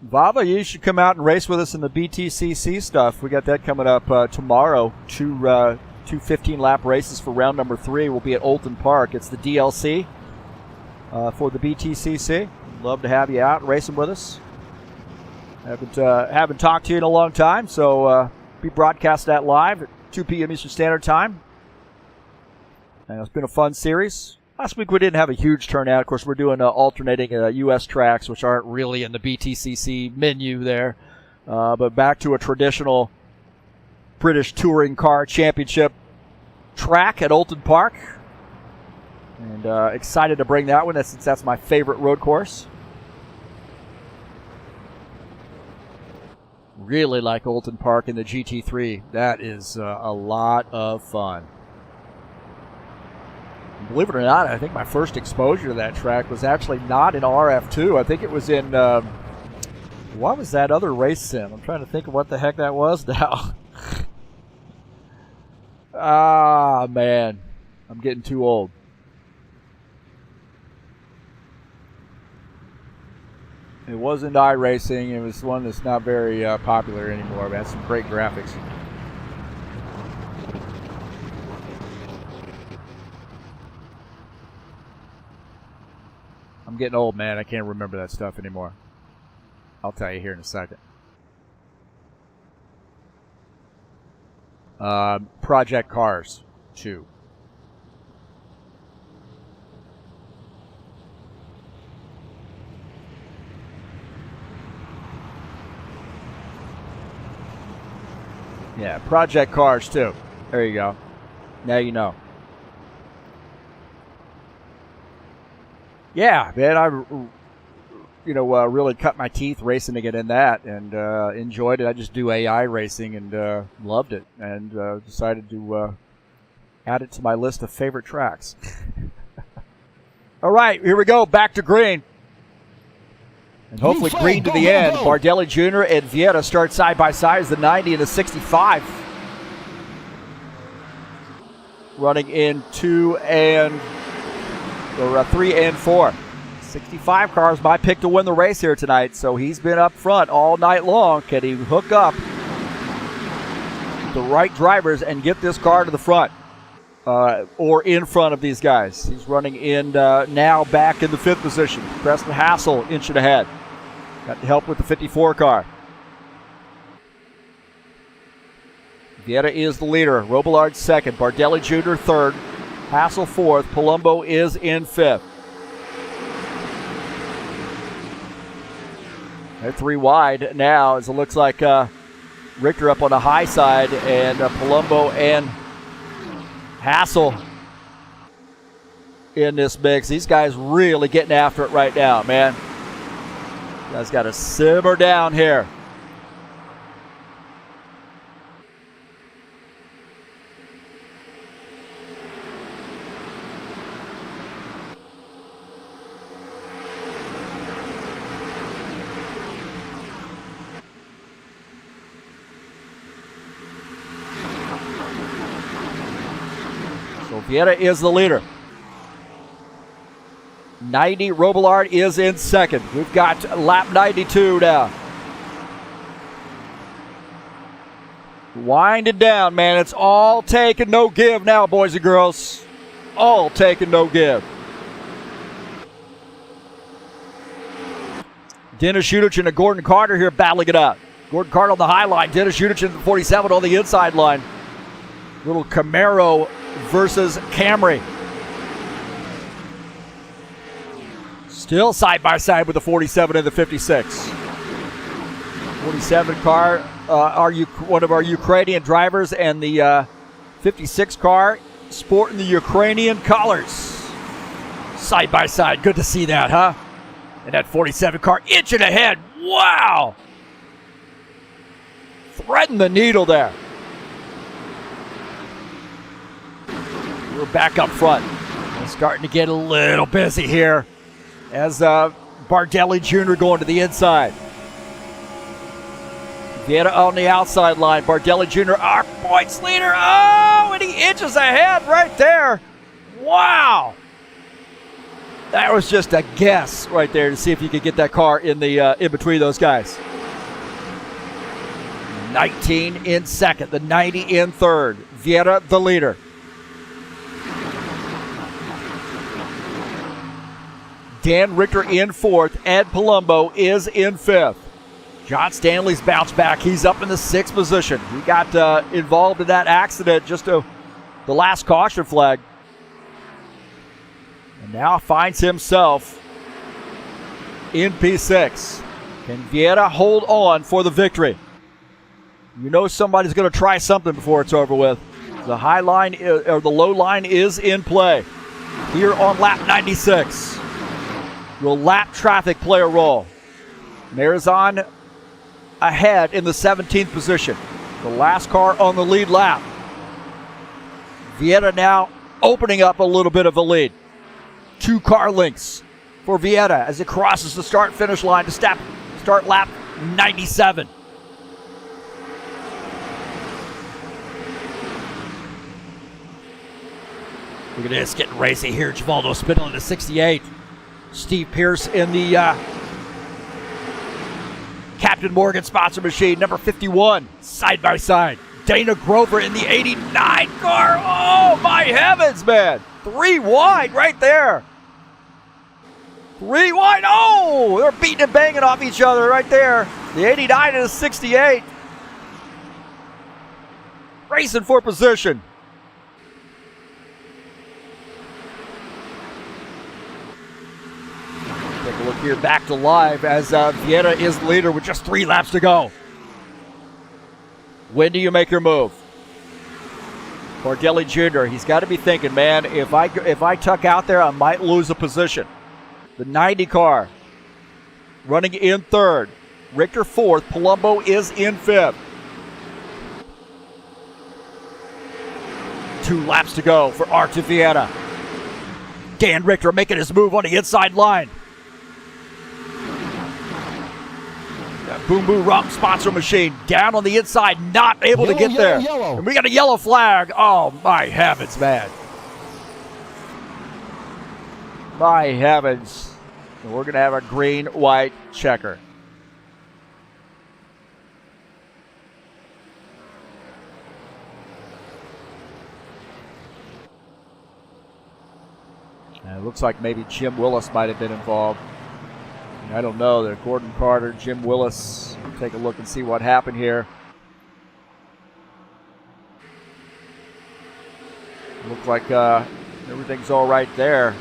Speaker 1: Vava, you should come out and race with us in the BTCC stuff. We got that coming up tomorrow. Two 15-lap races for round number 3. We'll be at Olton Park. It's the DLC for the BTCC. Love to have you out racing with us. Haven't talked to you in a long time, so we broadcast that live at 2 p.m. Eastern Standard Time. And it's been a fun series. Last week we didn't have a huge turnout. Of course, we're doing alternating U.S. tracks, which aren't really in the BTCC menu there. But back to a traditional British Touring Car Championship track at Olton Park. And excited to bring that one since that's my favorite road course. Really like Olton Park in the GT3. That is a lot of fun. Believe it or not, I think my first exposure to that track was actually not in RF2. I think it was in, what was that other race sim? I'm trying to think of what the heck that was now. Ah, man. I'm getting too old. It wasn't iRacing. It was one that's not very popular anymore. It had some great graphics. I'm getting old, man. I can't remember that stuff anymore. I'll tell you here in a second. Project Cars 2. Yeah, Project Cars 2. There you go. Now you know. Yeah, man, I really cut my teeth racing to get in that, and enjoyed it. I just do AI racing and loved it, and decided to add it to my list of favorite tracks. All right, here we go, back to green. And hopefully green to the end. Bardelli Jr. and Vieta start side by side as the 90 and the 65. Running in 3 and 4. 65 cars, my pick to win the race here tonight. So he's been up front all night long. Can he hook up the right drivers and get this car to the front or in front of these guys? He's running in now back in the 5th position. Preston Hassel inching ahead. Got the help with the 54 car. Vieta is the leader. Robillard 2nd. Bardelli Jr. 3rd. Hassel 4th. Palumbo is in 5th. They're 3 wide now as it looks like Richter up on the high side and Palumbo and Hassel in this mix. These guys really getting after it right now, man. You guys got to simmer down here. Vieta is the leader. 90, Robillard is in 2nd. We've got lap 92 now. Wind it down, man. It's all take and no give now, boys and girls. All take and no give. Dennis Udich and Gordon Carter here battling it out. Gordon Carter on the high line. Dennis Udich in the 47 on the inside line. Little Camaro versus Camry. Still side by side with the 47 and the 56. 47 car, one of our Ukrainian drivers, and the 56 car sporting the Ukrainian colors. Side by side. Good to see that, huh? And that 47 car inching ahead. Wow! Threading the needle there. We're back up front. We're starting to get a little busy here as Bardelli Jr. going to the inside. Vieta on the outside line. Bardelli Jr., our points leader. Oh, and he inches ahead right there. Wow. That was just a guess right there to see if you could get that car in the in between those guys. 19 in 2nd. The 90 in 3rd. Vieta the leader. Dan Richter in 4th. Ed Palumbo is in 5th. John Stanley's bounced back. He's up in the 6th position. He got involved in that accident just the last caution flag. And now finds himself in P6. Can Vieta hold on for the victory? You know somebody's going to try something before it's over with. The high line or the low line is in play here on lap 96. Will lap traffic play a role? Marizon ahead in the 17th position. The last car on the lead lap. Vieta now opening up a little bit of a lead. 2 car lengths for Vieta as it crosses the start-finish line to start lap 97. Look at this, getting racy here. Givaldo Spindle in the 68. Steve Pierce in the Captain Morgan sponsor machine, number 51, side by side. Dana Grover in the 89 car. Oh, my heavens, man. 3 wide right there. 3 wide. Oh, they're beating and banging off each other right there. The 89 and the 68. Racing for position. Take a look here back to live as Vieta is the leader with just 3 laps to go. When do you make your move? Bardelli Jr., he's got to be thinking, man, if I tuck out there, I might lose a position. The 90 car running in third. Richter fourth. Palumbo is in fifth. 2 laps to go for Artur Vieta. Dan Richter making his move on the inside line. Boom Boo Rum sponsor machine down on the inside, not able to get there.
Speaker 2: Yellow.
Speaker 1: And we got a yellow flag. Oh, my heavens, man. My heavens. And we're going to have a green-white checker. And it looks like maybe Jim Willis might have been involved. I don't know. They're Gordon Carter, Jim Willis. Take a look and see what happened here. Looks like everything's all right there.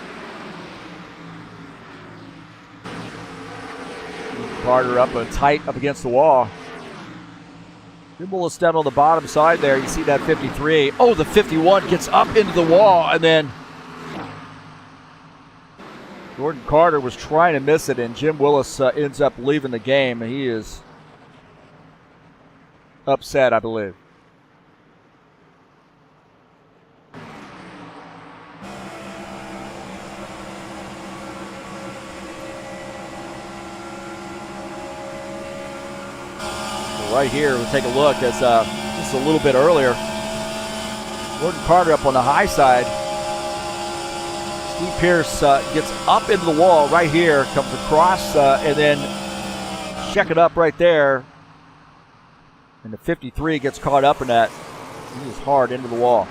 Speaker 1: Carter up tight up against the wall. Jim Willis down on the bottom side there. You see that 53. Oh, the 51 gets up into the wall, and then Gordon Carter was trying to miss it, and Jim Willis ends up leaving the game. He is upset, I believe. Right here, we'll take a look as just a little bit earlier. Gordon Carter up on the high side. Steve Pierce gets up into the wall right here, comes across, and then check it up right there. And the 53 gets caught up in that. He is hard into the wall.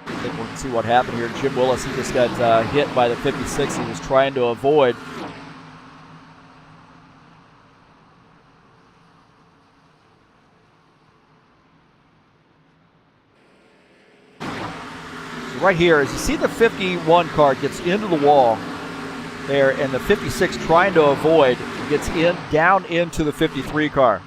Speaker 1: I think we'll see what happened here. Jim Willis, he just got hit by the 56 he was trying to avoid. Right here, as you see the 51 car gets into the wall there, and the 56 trying to avoid gets down into the 53 car.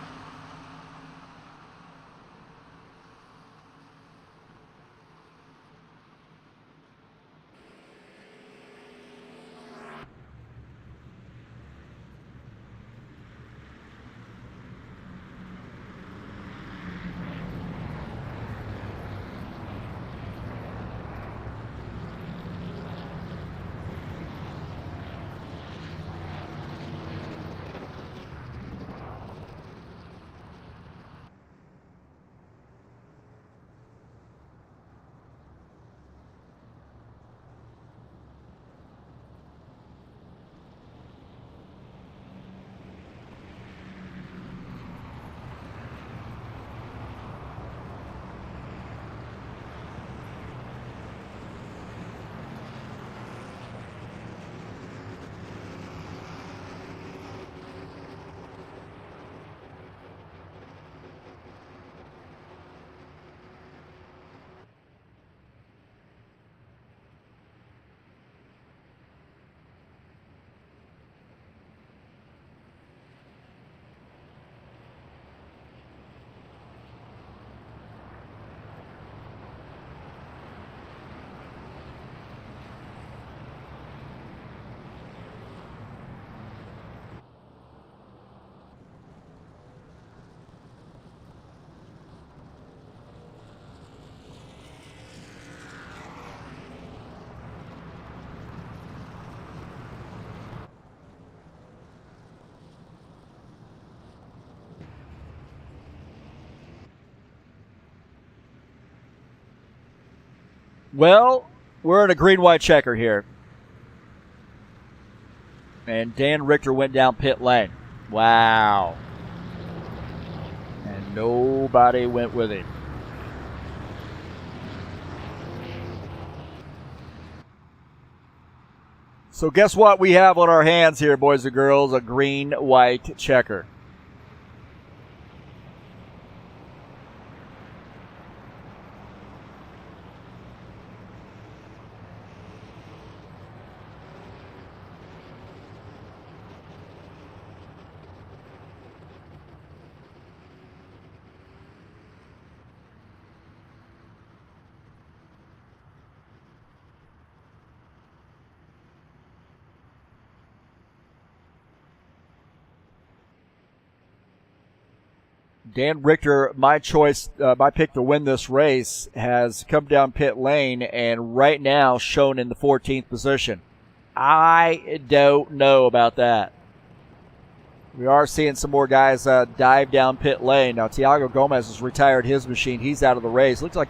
Speaker 1: Well, we're in a green-white checker here. And Dan Richter went down pit lane. Wow. And nobody went with him. So guess what we have on our hands here, boys and girls? A green-white checker. Dan Richter, my choice, my pick to win this race, has come down pit lane and right now shown in the 14th position. I don't know about that. We are seeing some more guys dive down pit lane. Now, Tiago Gomez has retired his machine. He's out of the race. Looks like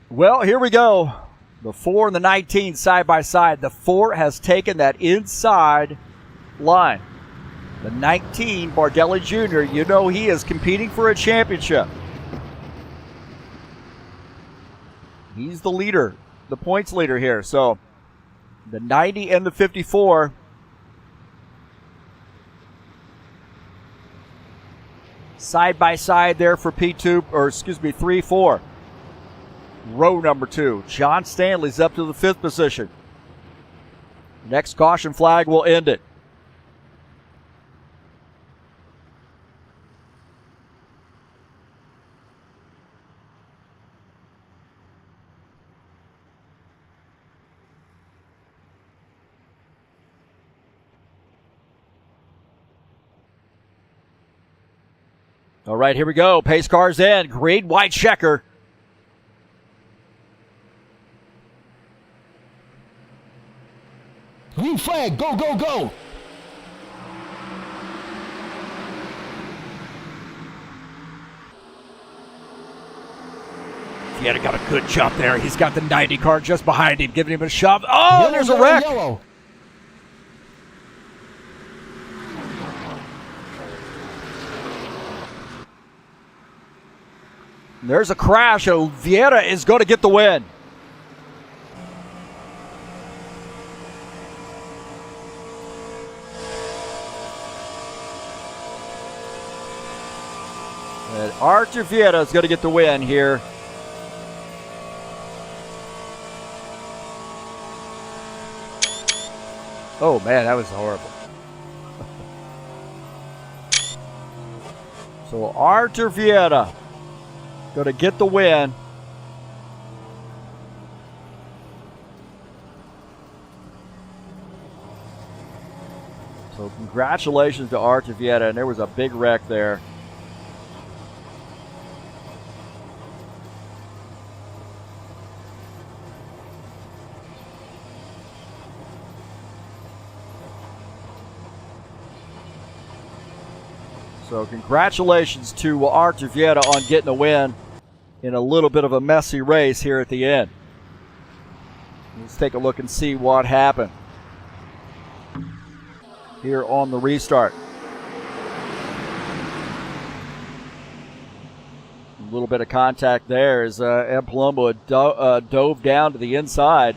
Speaker 1: well, here we go. The 4 and the 19 side by side. The 4 has taken that inside line. The 19, Bardelli Jr., you know he is competing for a championship. He's the leader, the points leader here. So the 90 and the 54. Side by side there for P2, or excuse me, 3-4. Row number 2. John Stanley's up to the 5th position. Next caution flag will end it. All right, here we go. Pace cars in. Green, white checker.
Speaker 2: Green flag, go, go, go.
Speaker 1: Vieta got a good jump there. He's got the 90 car just behind him, giving him a shove. Oh,
Speaker 2: Yellow,
Speaker 1: there's
Speaker 2: yellow,
Speaker 1: a wreck.
Speaker 2: Yellow.
Speaker 1: There's a crash. Vieta is going to get the win. And Artur Vieta is going to get the win here. Oh, man, that was horrible. So Artur Vieta going to get the win. So congratulations to Artur Vieta, and there was a big wreck there. So congratulations to Artur Vieta on getting a win in a little bit of a messy race here at the end. Let's take a look and see what happened here on the restart. A little bit of contact there as Ed Palumbo dove down to the inside.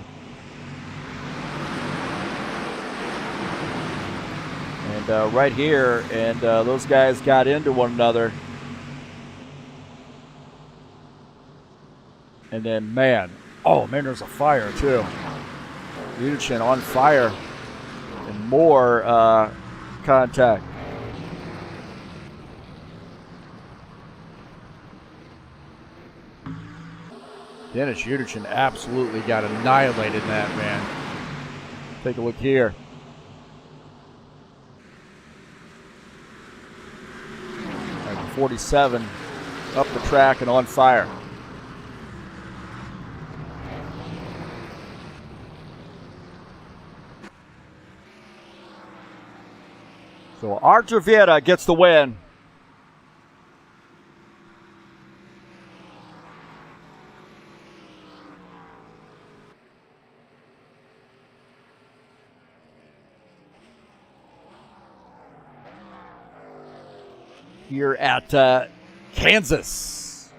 Speaker 1: And right here, and those guys got into one another. And then, man, there's a fire too. Unichin on fire and more contact. Dennis Unichin absolutely got annihilated in that, man. Take a look here. 47 up the track and on fire. So Artur Vieira gets the win. Here at Kansas.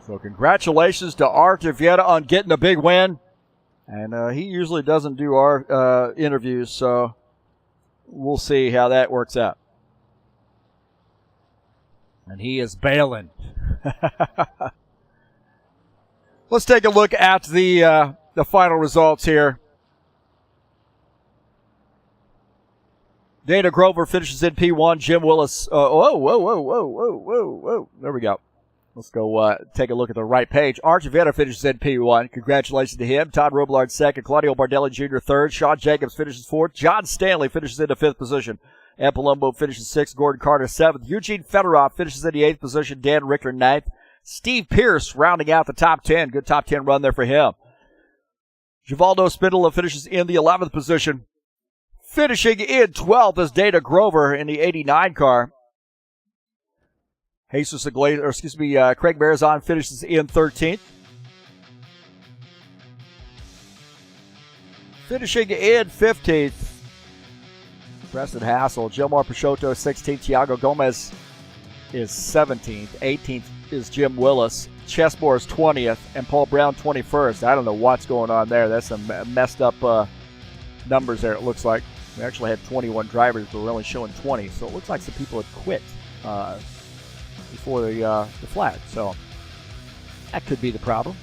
Speaker 1: So congratulations to Artur Vieira on getting a big win. And he usually doesn't do our interviews, so we'll see how that works out. And he is bailing. Let's take a look at the final results here. Dana Grover finishes in P1. Jim Willis. Whoa. There we go. Let's go take a look at the right page. Artur Vieira finishes in P1. Congratulations to him. Todd Robillard second. Claudio Bardelli Jr. third. Sean Jacobs finishes fourth. John Stanley finishes in the fifth position. Ed Palumbo finishes sixth. Gordon Carter seventh. Eugene Fedorov finishes in the eighth position. Dan Richter ninth. Steve Pierce rounding out the top 10. Good top 10 run there for him. Givaldo Spindola finishes in the 11th position. Finishing in 12th is Dana Grover in the 89 car. Craig Marizon finishes in 13th. Finishing in 15th, Preston Hassel. Gilmar Peixoto 16th. Thiago Gomez is 17th. 18th is Jim Willis. Chessmore is 20th. And Paul Brown 21st. I don't know what's going on there. That's some messed up numbers there, it looks like. We actually had 21 drivers, but we're only showing 20. So it looks like some people had quit before the flag, so that could be the problem.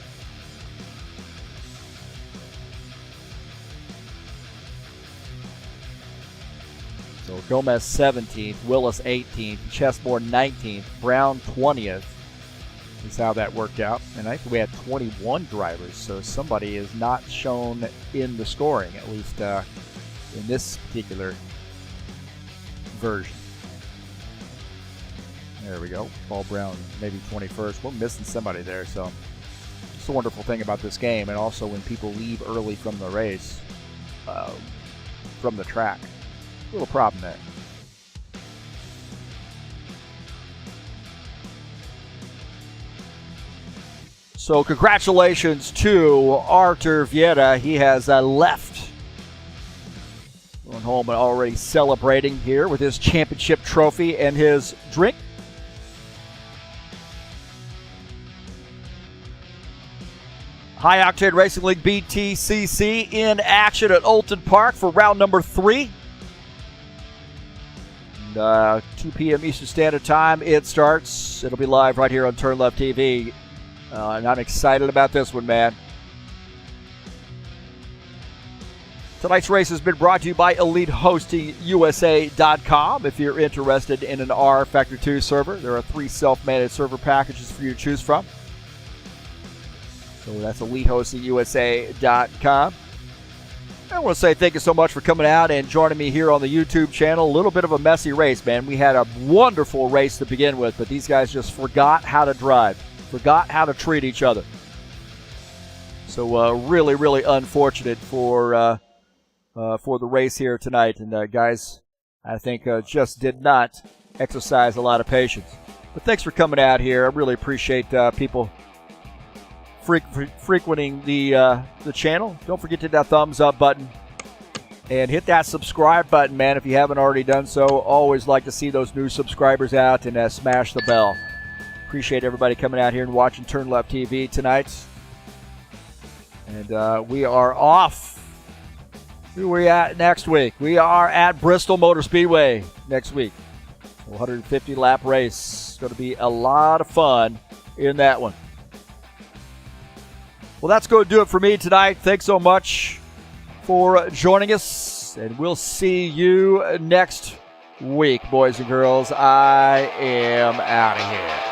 Speaker 1: So Gomez 17th, Willis 18th, Chessmore 19th, Brown 20th is how that worked out. And I think we had 21 drivers, so somebody is not shown in the scoring, at least in this particular version. There we go. Paul Brown, maybe 21st. We're missing somebody there, so it's a wonderful thing about this game. And also when people leave early from the race, from the track, a little problem there. So congratulations to Artur Vieira. He has left. Going home and already celebrating here with his championship trophy and his drink. High Octane Racing League BTCC in action at Oulton Park for round number 3. And, 2 p.m. Eastern Standard Time it starts. It'll be live right here on TurnLeftTV. And I'm excited about this one, man. Tonight's race has been brought to you by EliteHostingUSA.com. If you're interested in an rFactor 2 server, there are 3 self-managed server packages for you to choose from. So that's EliteHostingUSA.com. I want to say thank you so much for coming out and joining me here on the YouTube channel. A little bit of a messy race, man. We had a wonderful race to begin with, but these guys just forgot how to drive. forgot how to treat each other. So really, really unfortunate for the race here tonight. And guys, I think just did not exercise a lot of patience. But thanks for coming out here. I really appreciate people frequenting the channel. Don't forget to hit that thumbs up button and hit that subscribe button, man, if you haven't already done so. Always like to see those new subscribers out, and smash the bell. Appreciate everybody coming out here and watching TurnLeftTV tonight. And we are off. Who are we at next week? We are at Bristol Motor Speedway next week. 150 lap race. It's going to be a lot of fun in that one. Well, that's going to do it for me tonight. Thanks so much for joining us, and we'll see you next week, boys and girls. I am out of here.